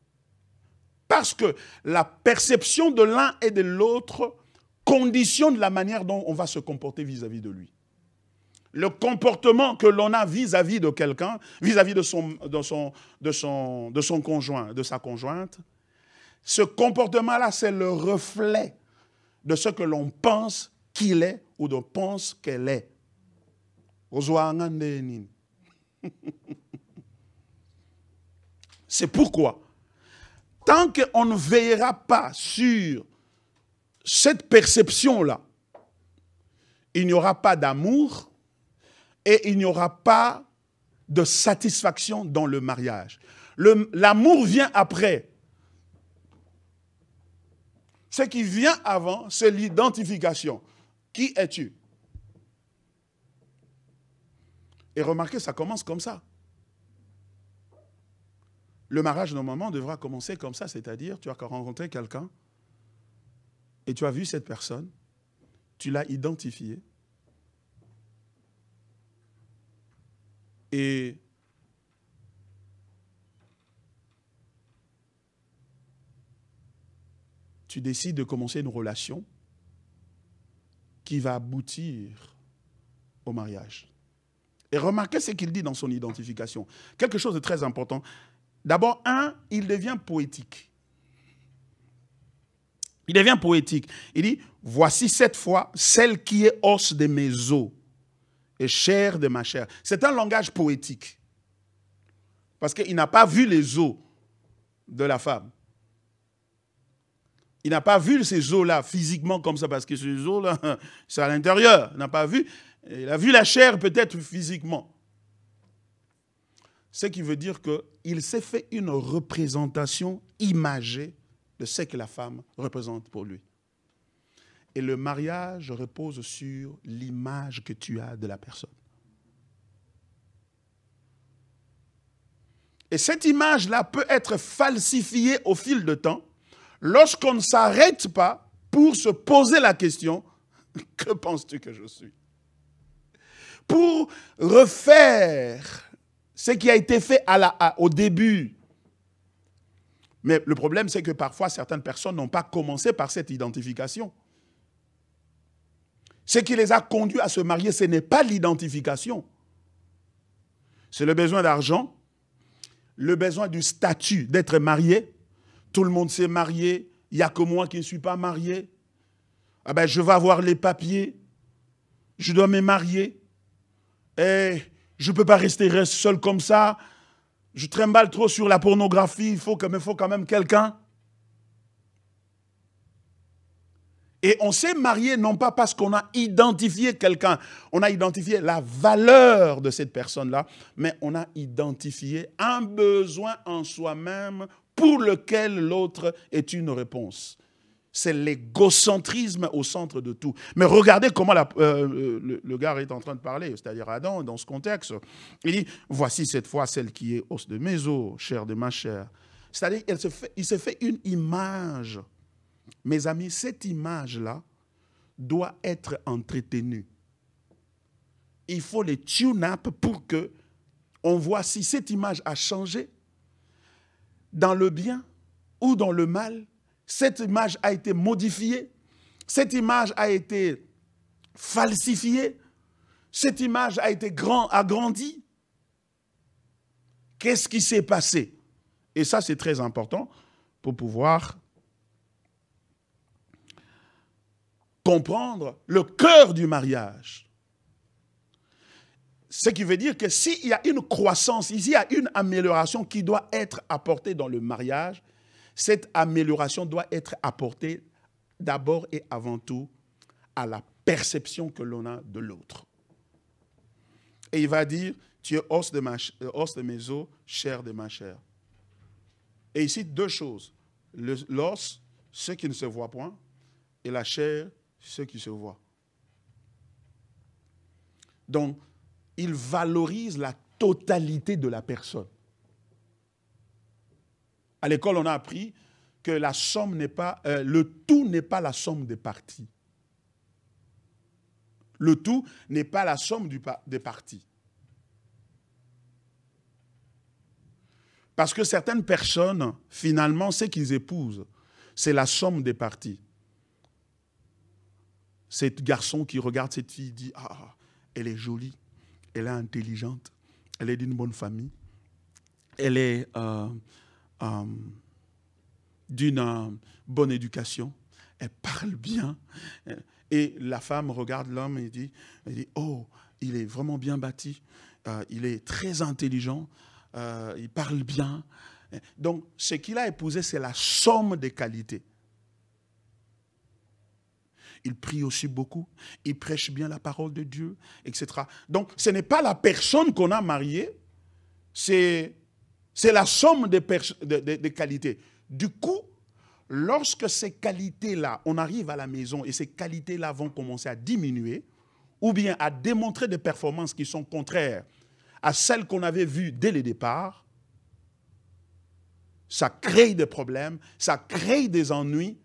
Parce que la perception de l'un et de l'autre conditionne la manière dont on va se comporter vis-à-vis de lui. Le comportement que l'on a vis-à-vis de quelqu'un, vis-à-vis de son conjoint, de sa conjointe, ce comportement-là, c'est le reflet de ce que l'on pense qu'il est ou de pense qu'elle est. C'est pourquoi, tant qu'on ne veillera pas sur cette perception-là, il n'y aura pas d'amour et il n'y aura pas de satisfaction dans le mariage. L'amour vient après. Ce qui vient avant, c'est l'identification. Qui es-tu? Et remarquez, ça commence comme ça. Le mariage, normalement, devra commencer comme ça, c'est-à-dire, tu as rencontré quelqu'un et tu as vu cette personne, tu l'as identifiée et tu décides de commencer une relation qui va aboutir au mariage. Et remarquez ce qu'il dit dans son identification. Quelque chose de très important. D'abord, il devient poétique. Il devient poétique. Il dit, voici cette fois celle qui est os de mes os et chair de ma chair. C'est un langage poétique. Parce qu'il n'a pas vu les os de la femme. Il n'a pas vu ces os-là physiquement comme ça, parce que ces os-là, c'est à l'intérieur. Il n'a pas vu. Il a vu la chair peut-être physiquement. Ce qui veut dire qu'il s'est fait une représentation imagée de ce que la femme représente pour lui. Et le mariage repose sur l'image que tu as de la personne. Et cette image-là peut être falsifiée au fil du temps lorsqu'on ne s'arrête pas pour se poser la question, que penses-tu que je suis? Pour refaire ce qui a été fait au début. Mais le problème, c'est que parfois, certaines personnes n'ont pas commencé par cette identification. Ce qui les a conduits à se marier, ce n'est pas l'identification. C'est le besoin d'argent, le besoin du statut d'être marié. Tout le monde s'est marié, il n'y a que moi qui ne suis pas marié. Ah ben, je vais avoir les papiers, je dois me marier. Et je ne peux pas rester seul comme ça. Je trimballe trop sur la pornographie. Il faut quand même quelqu'un. Et on s'est marié non pas parce qu'on a identifié quelqu'un. On a identifié la valeur de cette personne-là. Mais on a identifié un besoin en soi-même pour lequel l'autre est une réponse. C'est l'égocentrisme au centre de tout. Mais regardez comment le gars est en train de parler, c'est-à-dire Adam, dans ce contexte. Il dit, voici cette fois celle qui est os de mes os, chair de ma chair. C'est-à-dire il se fait une image. Mes amis, cette image-là doit être entretenue. Il faut les tune-up pour qu'on voit si cette image a changé dans le bien ou dans le mal. Cette image a été modifiée, cette image a été falsifiée, cette image a été agrandie. Qu'est-ce qui s'est passé? Et ça, c'est très important pour pouvoir comprendre le cœur du mariage. Ce qui veut dire que s'il y a une croissance, s'il y a une amélioration qui doit être apportée dans le mariage, cette amélioration doit être apportée d'abord et avant tout à la perception que l'on a de l'autre. Et il va dire, tu es os de mes os, chair de ma chair. Et ici, deux choses. L'os, ce qui ne se voit point, et la chair, ce qui se voit. Donc, il valorise la totalité de la personne. À l'école, on a appris que la somme n'est pas, le tout n'est pas la somme des parties. Le tout n'est pas la somme des parties. Parce que certaines personnes, finalement, ce qu'ils épousent, c'est la somme des parties. Cet garçon qui regarde cette fille dit « Ah, elle est jolie, elle est intelligente, elle est d'une bonne famille, elle est d'une bonne éducation, elle parle bien. » Et la femme regarde l'homme et dit « Oh, il est vraiment bien bâti, il est très intelligent, il parle bien. » Donc, ce qu'il a épousé, c'est la somme des qualités. Il prie aussi beaucoup, il prêche bien la parole de Dieu, etc. Donc, ce n'est pas la personne qu'on a mariée, c'est la somme des qualités. Du coup, lorsque ces qualités-là, on arrive à la maison et ces qualités-là vont commencer à diminuer, ou bien à démontrer des performances qui sont contraires à celle qu'on avait vue dès le départ, ça crée des problèmes, ça crée des ennuis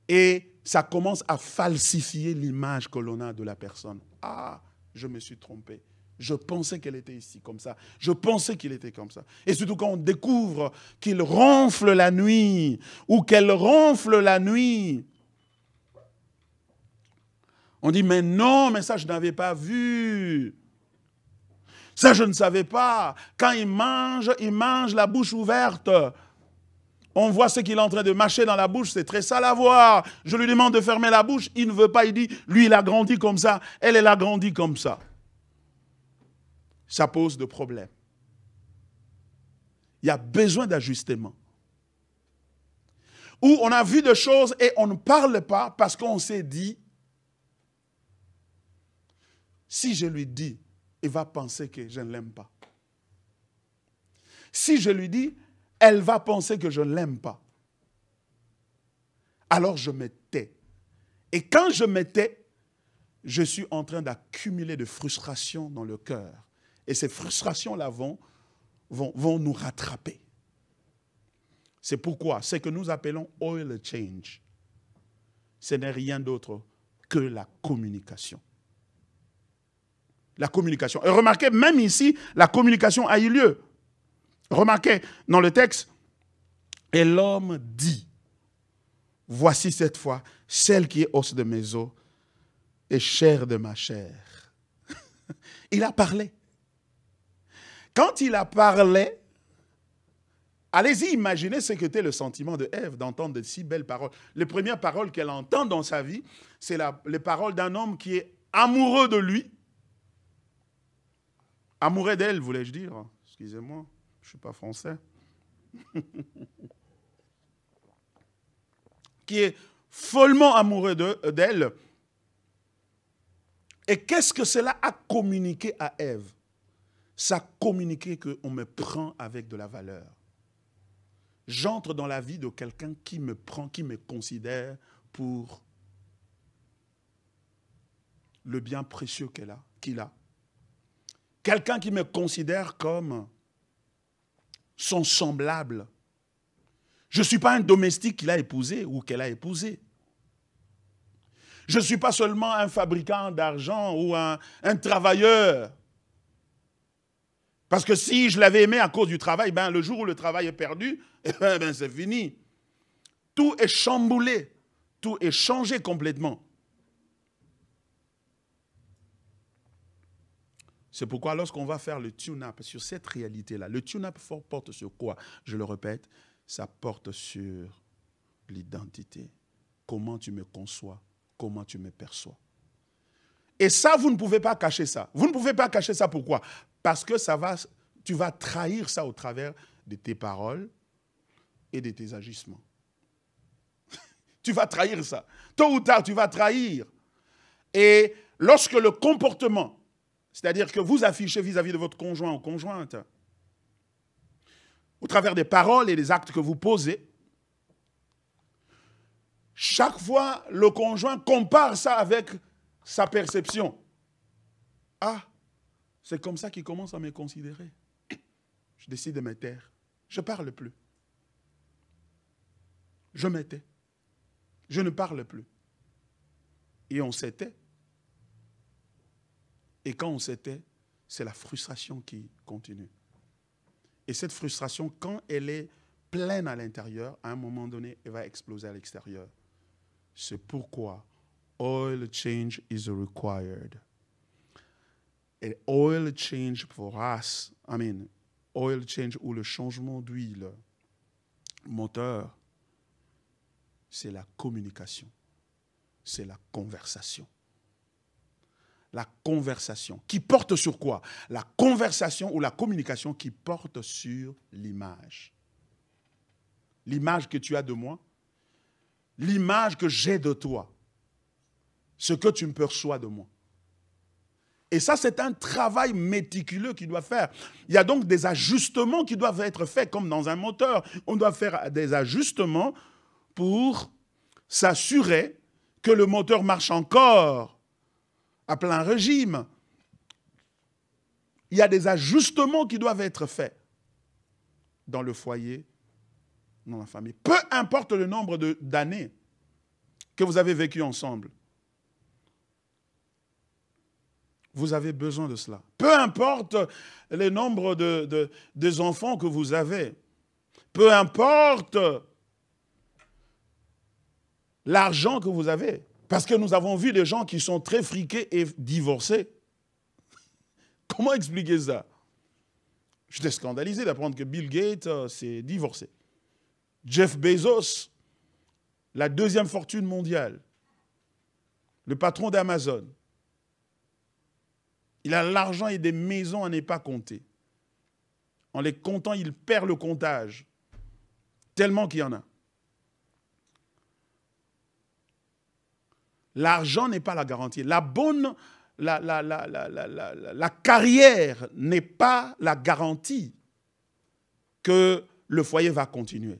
et ça commence à falsifier l'image que l'on a de la personne. Ah, je me suis trompé. Je pensais qu'elle était ici comme ça. Je pensais qu'il était comme ça. Et surtout quand on découvre qu'il ronfle la nuit ou qu'elle ronfle la nuit, on dit, mais non, mais ça je n'avais pas vu. Ça je ne savais pas. Quand il mange la bouche ouverte. On voit ce qu'il est en train de mâcher dans la bouche, c'est très sale à voir. Je lui demande de fermer la bouche, il ne veut pas, il dit, lui il a grandi comme ça, elle a grandi comme ça. Ça pose des problèmes. Il y a besoin d'ajustement. Ou on a vu des choses et on ne parle pas parce qu'on s'est dit, si je lui dis, il va penser que je ne l'aime pas. Si je lui dis, elle va penser que je ne l'aime pas. Alors je me tais. Et quand je me tais, je suis en train d'accumuler de frustrations dans le cœur. Et ces frustrations-là vont nous rattraper. C'est pourquoi ce que nous appelons oil change, ce n'est rien d'autre que la communication. La communication. Et remarquez, même ici, la communication a eu lieu. Remarquez, dans le texte, et l'homme dit, voici cette fois, celle qui est os de mes os et chair de ma chair. Il a parlé. Quand il a parlé, allez-y, imaginez ce qu'était le sentiment de Ève d'entendre de si belles paroles. Les premières paroles qu'elle entend dans sa vie, c'est les paroles d'un homme qui est amoureux de lui. Amoureux d'elle, voulais-je dire. Excusez-moi, je ne suis pas français. Qui est follement amoureux d'elle. Et qu'est-ce que cela a communiqué à Ève? Ça a communiqué qu'on me prend avec de la valeur. J'entre dans la vie de quelqu'un qui me prend, qui me considère pour le bien précieux qu'il a. Quelqu'un qui me considère comme son semblable. Je ne suis pas un domestique qu'il a épousé ou qu'elle a épousé. Je ne suis pas seulement un fabricant d'argent ou un travailleur. Parce que si je l'avais aimé à cause du travail, ben, le jour où le travail est perdu, ben, c'est fini. Tout est chamboulé. Tout est changé complètement. C'est pourquoi lorsqu'on va faire le tune-up sur cette réalité-là, le tune-up porte sur quoi? Je le répète, ça porte sur l'identité. Comment tu me conçois, comment tu me perçois. Et ça, vous ne pouvez pas cacher ça. Vous ne pouvez pas cacher ça, pourquoi? Parce que tu vas trahir ça au travers de tes paroles et de tes agissements. Tu vas trahir ça. Tôt ou tard, tu vas trahir. Et lorsque le comportement, c'est-à-dire que vous affichez vis-à-vis de votre conjoint ou conjointe, au travers des paroles et des actes que vous posez, chaque fois, le conjoint compare ça avec sa perception. Ah, c'est comme ça qu'il commence à me considérer. Je décide de me taire. Je ne parle plus. Je me tais. Je ne parle plus. Et on s'était. Et quand on s'était, c'est la frustration qui continue. Et cette frustration, quand elle est pleine à l'intérieur, à un moment donné, elle va exploser à l'extérieur. C'est pourquoi oil change is required. And oil change for us, oil change ou le changement d'huile moteur, c'est la communication, c'est la conversation. La conversation qui porte sur quoi? La conversation ou la communication qui porte sur l'image. L'image que tu as de moi, l'image que j'ai de toi, ce que tu me perçois de moi. Et ça, c'est un travail méticuleux qu'il doit faire. Il y a donc des ajustements qui doivent être faits comme dans un moteur. On doit faire des ajustements pour s'assurer que le moteur marche encore à plein régime. il y a des ajustements qui doivent être faits dans le foyer, dans la famille. Peu importe le nombre d'années que vous avez vécu ensemble, vous avez besoin de cela. Peu importe le nombre des enfants que vous avez, peu importe l'argent que vous avez, parce que nous avons vu des gens qui sont très friqués et divorcés. Comment expliquer ça? J'étais scandalisé d'apprendre que Bill Gates s'est divorcé. Jeff Bezos, la deuxième fortune mondiale, le patron d'Amazon, il a l'argent et des maisons à ne pas compter. En les comptant, il perd le comptage, tellement qu'il y en a. L'argent n'est pas la garantie. La carrière n'est pas la garantie que le foyer va continuer.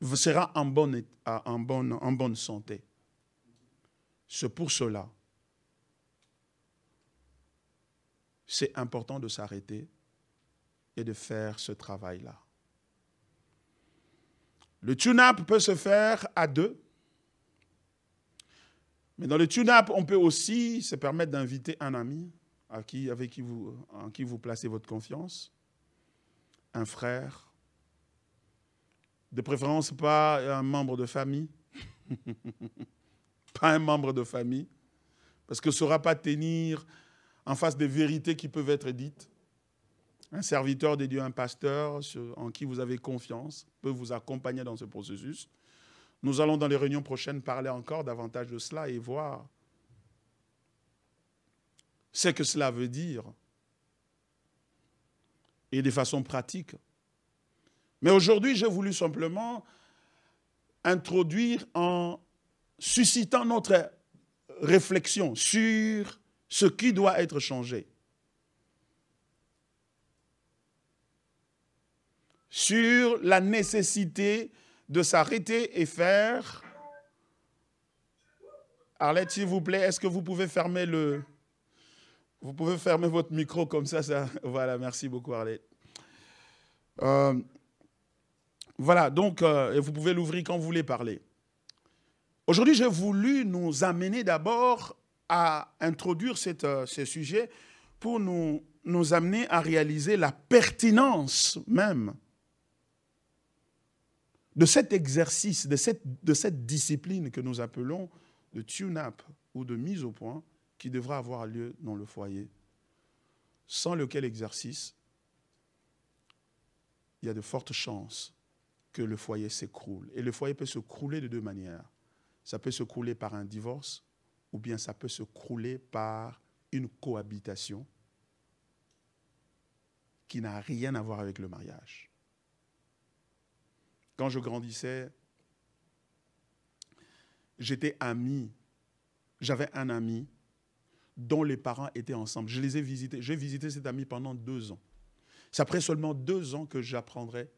Vous serez en bonne santé. C'est pour cela, c'est important de s'arrêter et de faire ce travail-là. Le tune-up peut se faire à deux. Mais dans le tune-up, on peut aussi se permettre d'inviter un ami en qui vous placez votre confiance, un frère, de préférence pas un membre de famille, pas un membre de famille, parce que ne saura pas tenir en face des vérités qui peuvent être dites. Un serviteur de Dieu, un pasteur en qui vous avez confiance, peut vous accompagner dans ce processus. Nous allons dans les réunions prochaines parler encore davantage de cela et voir ce que cela veut dire et de façon pratique. Mais aujourd'hui, j'ai voulu simplement introduire en suscitant notre réflexion sur ce qui doit être changé, sur la nécessité de s'arrêter et faire. Arlette, s'il vous plaît, est-ce que vous pouvez fermer Vous pouvez fermer votre micro comme ça. Voilà, merci beaucoup Arlette. Voilà, donc, et vous pouvez l'ouvrir quand vous voulez parler. Aujourd'hui, j'ai voulu nous amener d'abord à introduire ce sujet pour nous amener à réaliser la pertinence même de cet exercice, de cette discipline que nous appelons de tune-up ou de mise au point qui devra avoir lieu dans le foyer, sans lequel exercice, il y a de fortes chances que le foyer s'écroule. Et le foyer peut se crouler de deux manières. Ça peut se crouler par un divorce ou bien ça peut se crouler par une cohabitation qui n'a rien à voir avec le mariage. Quand je grandissais, j'étais ami. J'avais un ami dont les parents étaient ensemble. Je les ai visités. J'ai visité cet ami pendant 2 ans. C'est après seulement 2 ans que j'apprendrai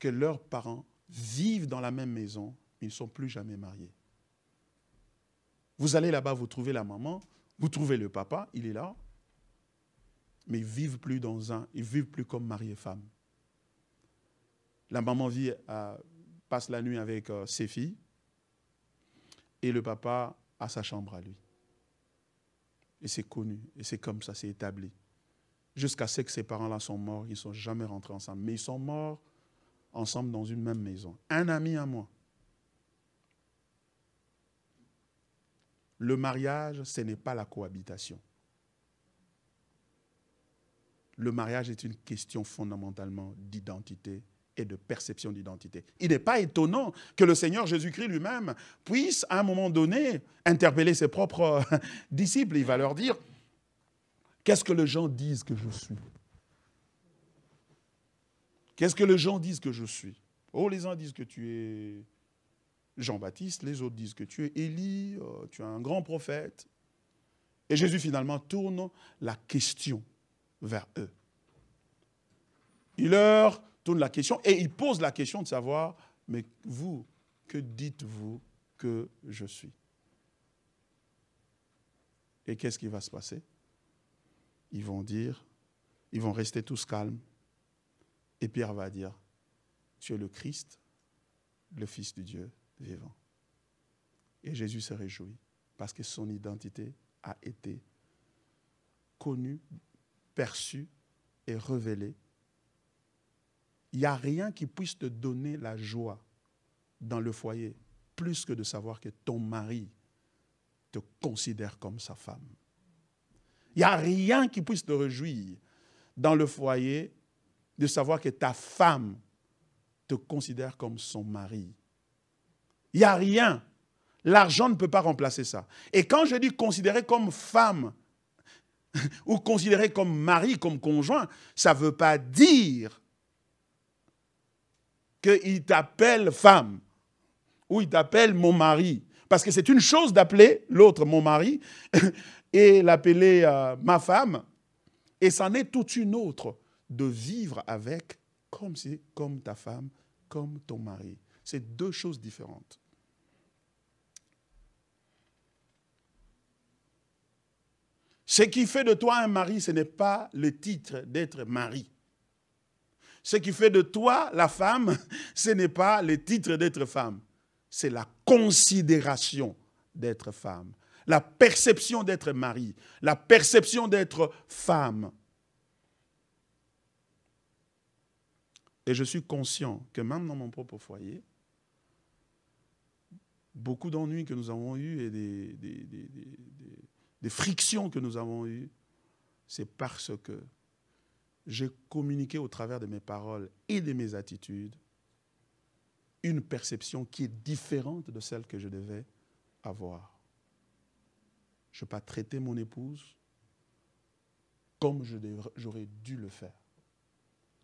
que leurs parents vivent dans la même maison, ils ne sont plus jamais mariés. Vous allez là-bas, vous trouvez la maman, vous trouvez le papa, il est là, mais ils ne vivent plus comme mari et femme. La maman passe la nuit avec ses filles et le papa a sa chambre à lui. Et c'est connu, et c'est comme ça, c'est établi. Jusqu'à ce que ces parents-là sont morts, ils ne sont jamais rentrés ensemble. Mais ils sont morts ensemble dans une même maison. Un ami à moi. Le mariage, ce n'est pas la cohabitation. Le mariage est une question fondamentalement d'identité et de perception d'identité. Il n'est pas étonnant que le Seigneur Jésus-Christ lui-même puisse, à un moment donné, interpeller ses propres disciples. Il va leur dire, qu'est-ce que les gens disent que je suis? Qu'est-ce que les gens disent que je suis? Oh, les uns disent que tu es Jean-Baptiste, les autres disent que tu es Élie, tu es un grand prophète. Et Jésus finalement tourne la question vers eux. Il leur tourne la question et il pose la question de savoir, mais vous, que dites-vous que je suis? Et qu'est-ce qui va se passer? ils vont rester tous calmes. Et Pierre va dire, tu es le Christ, le Fils du Dieu vivant. Et Jésus se réjouit parce que son identité a été connue, perçue et révélée. Il n'y a rien qui puisse te donner la joie dans le foyer, plus que de savoir que ton mari te considère comme sa femme. Il n'y a rien qui puisse te réjouir dans le foyer de savoir que ta femme te considère comme son mari. Il n'y a rien. L'argent ne peut pas remplacer ça. Et quand je dis considérer comme femme ou considérer comme mari, comme conjoint, ça ne veut pas dire qu'il t'appelle femme ou il t'appelle mon mari. Parce que c'est une chose d'appeler l'autre mon mari et l'appeler ma femme. Et c'en est toute une autre de vivre avec comme ta femme, comme ton mari. C'est deux choses différentes. Ce qui fait de toi un mari, ce n'est pas le titre d'être mari. Ce qui fait de toi la femme, ce n'est pas le titre d'être femme. C'est la considération d'être femme, la perception d'être mari, la perception d'être femme. Et je suis conscient que même dans mon propre foyer, beaucoup d'ennuis que nous avons eus et des frictions que nous avons eues, c'est parce que j'ai communiqué au travers de mes paroles et de mes attitudes une perception qui est différente de celle que je devais avoir. Je n'ai pas traité mon épouse comme j'aurais dû le faire,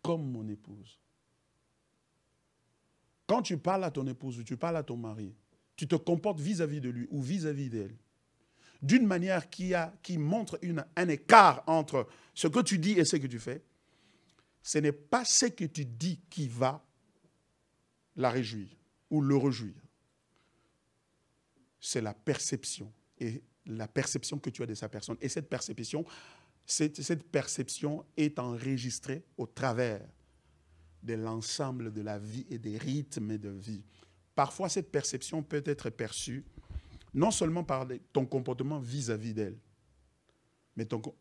comme mon épouse. Quand tu parles à ton épouse ou tu parles à ton mari, tu te comportes vis-à-vis de lui ou vis-à-vis d'elle d'une manière qui montre un écart entre ce que tu dis et ce que tu fais, ce n'est pas ce que tu dis qui va la réjouir ou le réjouir. C'est la perception et la perception que tu as de sa personne. Et cette perception est enregistrée au travers de l'ensemble de la vie et des rythmes de vie. Parfois, cette perception peut être perçue non seulement par ton comportement vis-à-vis d'elle,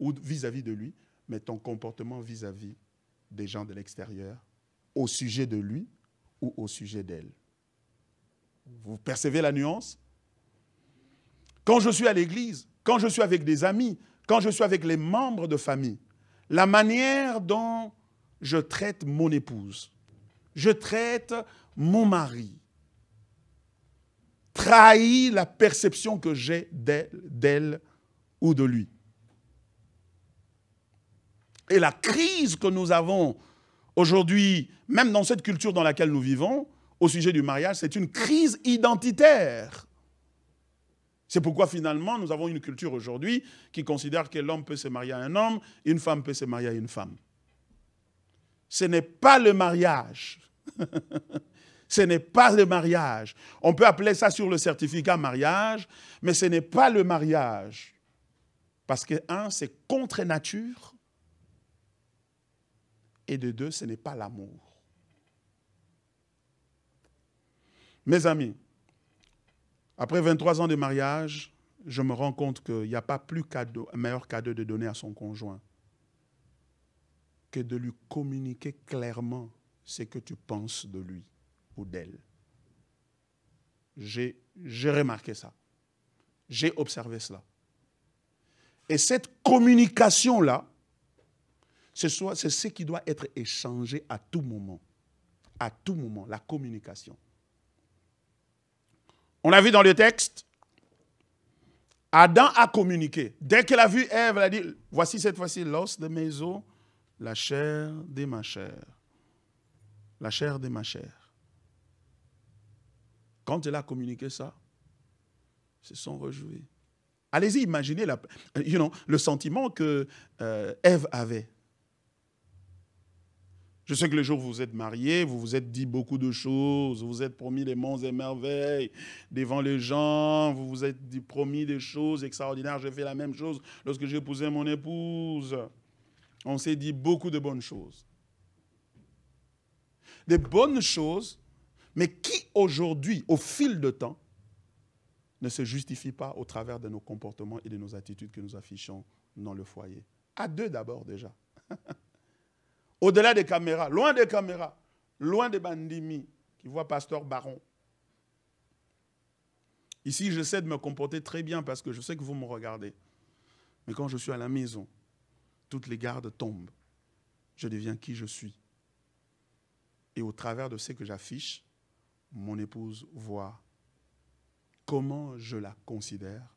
ou vis-à-vis de lui, mais ton comportement vis-à-vis des gens de l'extérieur, au sujet de lui ou au sujet d'elle. Vous percevez la nuance? Quand je suis à l'église, quand je suis avec des amis, quand je suis avec les membres de famille, la manière dont je traite mon épouse, je traite mon mari, trahit la perception que j'ai d'elle ou de lui. Et la crise que nous avons aujourd'hui, même dans cette culture dans laquelle nous vivons, au sujet du mariage, c'est une crise identitaire. C'est pourquoi finalement, nous avons une culture aujourd'hui qui considère que l'homme peut se marier à un homme, une femme peut se marier à une femme. Ce n'est pas le mariage. Ce n'est pas le mariage. On peut appeler ça sur le certificat mariage, mais ce n'est pas le mariage. Parce que, un, c'est contre nature, et de deux, ce n'est pas l'amour. Mes amis, après 23 ans de mariage, je me rends compte qu'il n'y a pas plus meilleur cadeau de donner à son conjoint que de lui communiquer clairement ce que tu penses de lui ou d'elle. J'ai remarqué ça. J'ai observé cela. Et cette communication-là, c'est ce qui doit être échangé à tout moment. À tout moment, la communication. On a vu dans le texte, Adam a communiqué. Dès qu'elle a vu Ève, elle a dit, voici cette fois-ci l'os de mes os, la chair de ma chair. La chair de ma chair. Quand elle a communiqué ça, ils se sont réjouis. Allez-y, imaginez le sentiment que Ève avait. Je sais que le jour où vous vous êtes mariés, vous vous êtes dit beaucoup de choses, vous vous êtes promis des monts et merveilles devant les gens, vous vous êtes promis des choses extraordinaires. J'ai fait la même chose lorsque j'ai épousé mon épouse. On s'est dit beaucoup de bonnes choses. Des bonnes choses, mais qui aujourd'hui, au fil de temps, ne se justifient pas au travers de nos comportements et de nos attitudes que nous affichons dans le foyer. À deux d'abord déjà. Au-delà des caméras, loin des bandits qui voient Pasteur Baron. Ici, j'essaie de me comporter très bien parce que je sais que vous me regardez. Mais quand je suis à la maison, toutes les gardes tombent. Je deviens qui je suis. Et au travers de ce que j'affiche, mon épouse voit comment je la considère.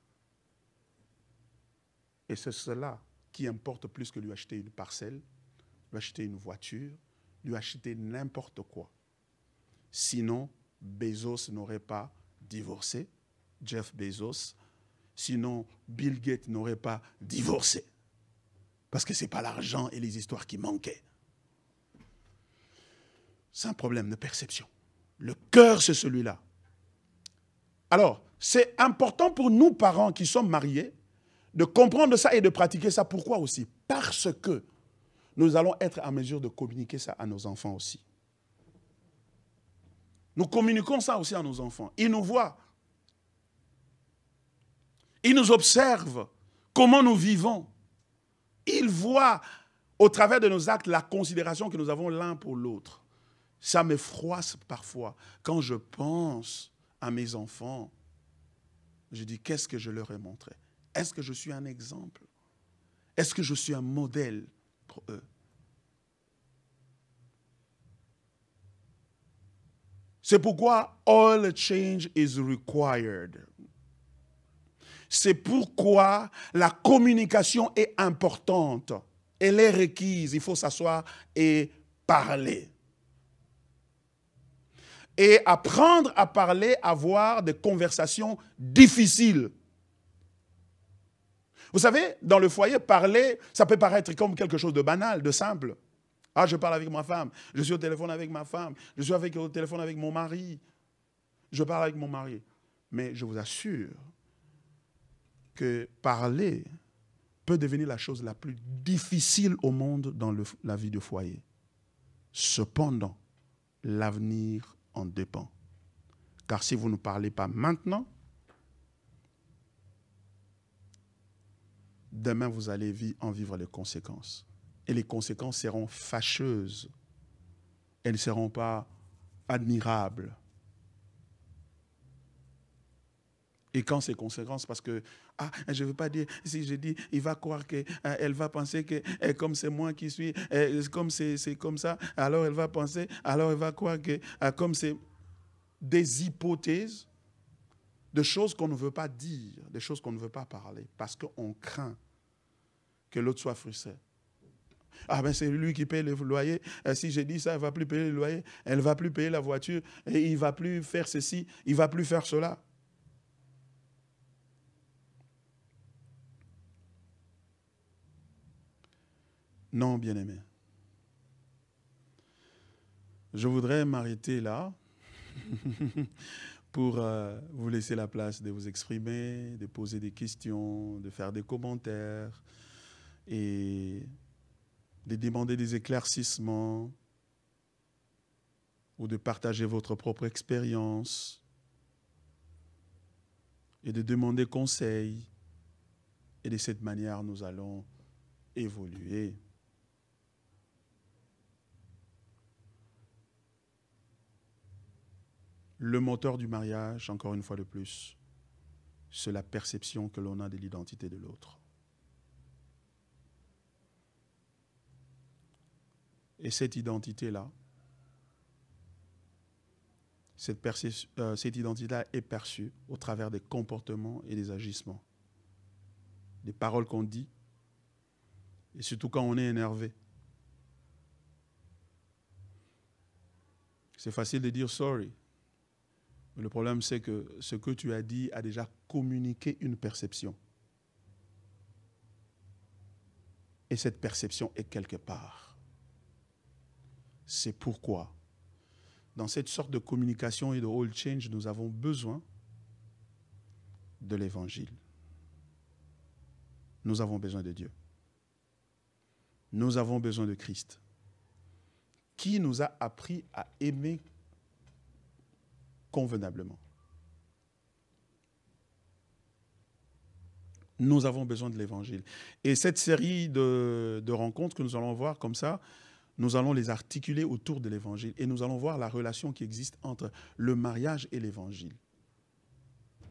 Et c'est cela qui importe plus que lui acheter une parcelle, lui acheter une voiture, lui acheter n'importe quoi. Sinon, Bezos n'aurait pas divorcé, Jeff Bezos. Sinon, Bill Gates n'aurait pas divorcé. Parce que ce n'est pas l'argent et les histoires qui manquaient. C'est un problème de perception. Le cœur, c'est celui-là. Alors, c'est important pour nous, parents qui sommes mariés, de comprendre ça et de pratiquer ça. Pourquoi aussi? Parce que nous allons être en mesure de communiquer ça à nos enfants aussi. Nous communiquons ça aussi à nos enfants. Ils nous voient. Ils nous observent comment nous vivons. Ils voient au travers de nos actes la considération que nous avons l'un pour l'autre. Ça me froisse parfois. Quand je pense à mes enfants, je dis, qu'est-ce que je leur ai montré? Est-ce que je suis un exemple? Est-ce que je suis un modèle pour eux? C'est pourquoi all change is required. C'est pourquoi la communication est importante. Elle est requise. Il faut s'asseoir et parler. Et apprendre à parler, avoir des conversations difficiles. Vous savez, dans le foyer, parler, ça peut paraître comme quelque chose de banal, de simple. Ah, je parle avec ma femme, je suis au téléphone avec ma femme, je suis au téléphone avec mon mari. Je parle avec mon mari. Mais je vous assure que parler peut devenir la chose la plus difficile au monde dans la vie de foyer. Cependant, l'avenir en dépend. Car si vous ne parlez pas maintenant, demain vous allez en vivre les conséquences. Et les conséquences seront fâcheuses. Elles ne seront pas admirables. Et quand ces conséquences, parce que, je ne veux pas dire, si je dis, il va croire qu'elle va penser que comme c'est moi qui suis, comme c'est comme ça, alors elle va penser, alors elle va croire que comme c'est des hypothèses, de choses qu'on ne veut pas dire, des choses qu'on ne veut pas parler, parce qu'on craint que l'autre soit frustré. Ah ben c'est lui qui paye le loyer, si je dis ça, elle ne va plus payer le loyer, elle ne va plus payer la voiture, et il ne va plus faire ceci, il ne va plus faire cela. Non, bien-aimé. Je voudrais m'arrêter là pour vous laisser la place de vous exprimer, de poser des questions, de faire des commentaires et de demander des éclaircissements ou de partager votre propre expérience et de demander conseil. Et de cette manière, nous allons évoluer. Le moteur du mariage, encore une fois de plus, c'est la perception que l'on a de l'identité de l'autre. Et cette identité-là, cette identité-là est perçue au travers des comportements et des agissements, des paroles qu'on dit, et surtout quand on est énervé. C'est facile de dire sorry. Mais le problème, c'est que ce que tu as dit a déjà communiqué une perception. Et cette perception est quelque part. C'est pourquoi, dans cette sorte de communication et de all change, nous avons besoin de l'Évangile. Nous avons besoin de Dieu. Nous avons besoin de Christ, qui nous a appris à aimer convenablement. Nous avons besoin de l'Évangile. Et cette série de rencontres que nous allons voir comme ça, nous allons les articuler autour de l'Évangile. Et nous allons voir la relation qui existe entre le mariage et l'Évangile.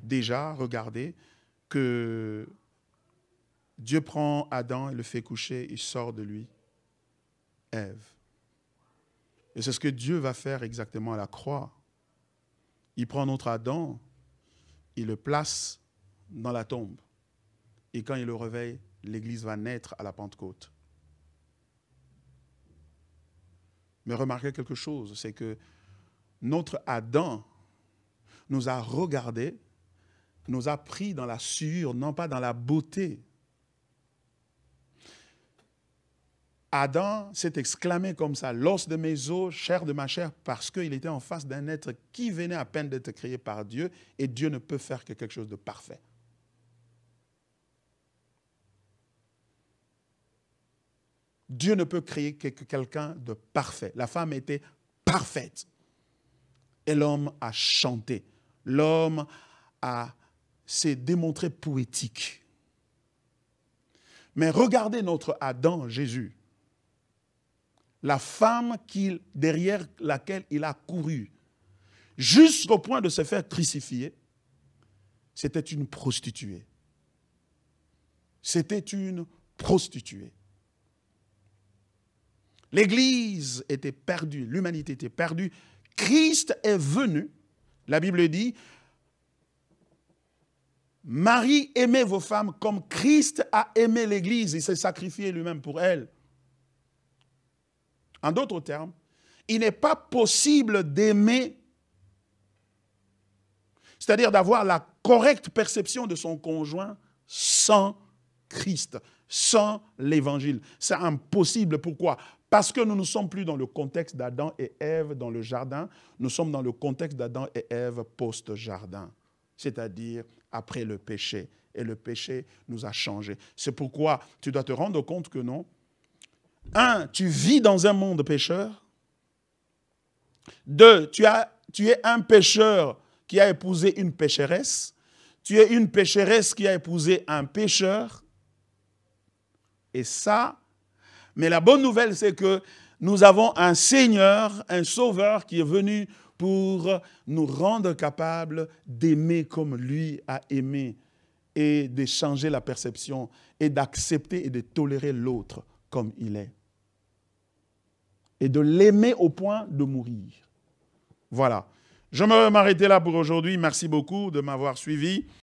Déjà, regardez que Dieu prend Adam et le fait coucher, il sort de lui Ève. Et c'est ce que Dieu va faire exactement à la croix. Il prend notre Adam, il le place dans la tombe. Et quand il le réveille, l'Église va naître à la Pentecôte. Mais remarquez quelque chose, c'est que notre Adam nous a regardés, nous a pris dans la sueur, non pas dans la beauté. Adam s'est exclamé comme ça, l'os de mes os, chair de ma chair, parce qu'il était en face d'un être qui venait à peine d'être créé par Dieu, et Dieu ne peut faire que quelque chose de parfait. Dieu ne peut créer que quelqu'un de parfait. La femme était parfaite. Et l'homme a chanté. L'homme s'est démontré poétique. Mais regardez notre Adam, Jésus. La femme derrière laquelle il a couru, jusqu'au point de se faire crucifier, c'était une prostituée. C'était une prostituée. L'Église était perdue, l'humanité était perdue. Christ est venu, la Bible dit, Marie, aimez vos femmes comme Christ a aimé l'Église et s'est sacrifié lui-même pour elle. En d'autres termes, il n'est pas possible d'aimer, c'est-à-dire d'avoir la correcte perception de son conjoint sans Christ, sans l'Évangile. C'est impossible. Pourquoi ? Parce que nous ne sommes plus dans le contexte d'Adam et Ève dans le jardin, nous sommes dans le contexte d'Adam et Ève post-jardin, c'est-à-dire après le péché. Et le péché nous a changés. C'est pourquoi tu dois te rendre compte que non. Un, tu vis dans un monde pécheur. Deux, tu es un pécheur qui a épousé une pécheresse. Tu es une pécheresse qui a épousé un pécheur. Et ça, mais la bonne nouvelle, c'est que nous avons un Seigneur, un Sauveur qui est venu pour nous rendre capables d'aimer comme lui a aimé et de changer la perception et d'accepter et de tolérer l'autre comme il est. Et de l'aimer au point de mourir. Voilà. Je vais m'arrêter là pour aujourd'hui. Merci beaucoup de m'avoir suivi.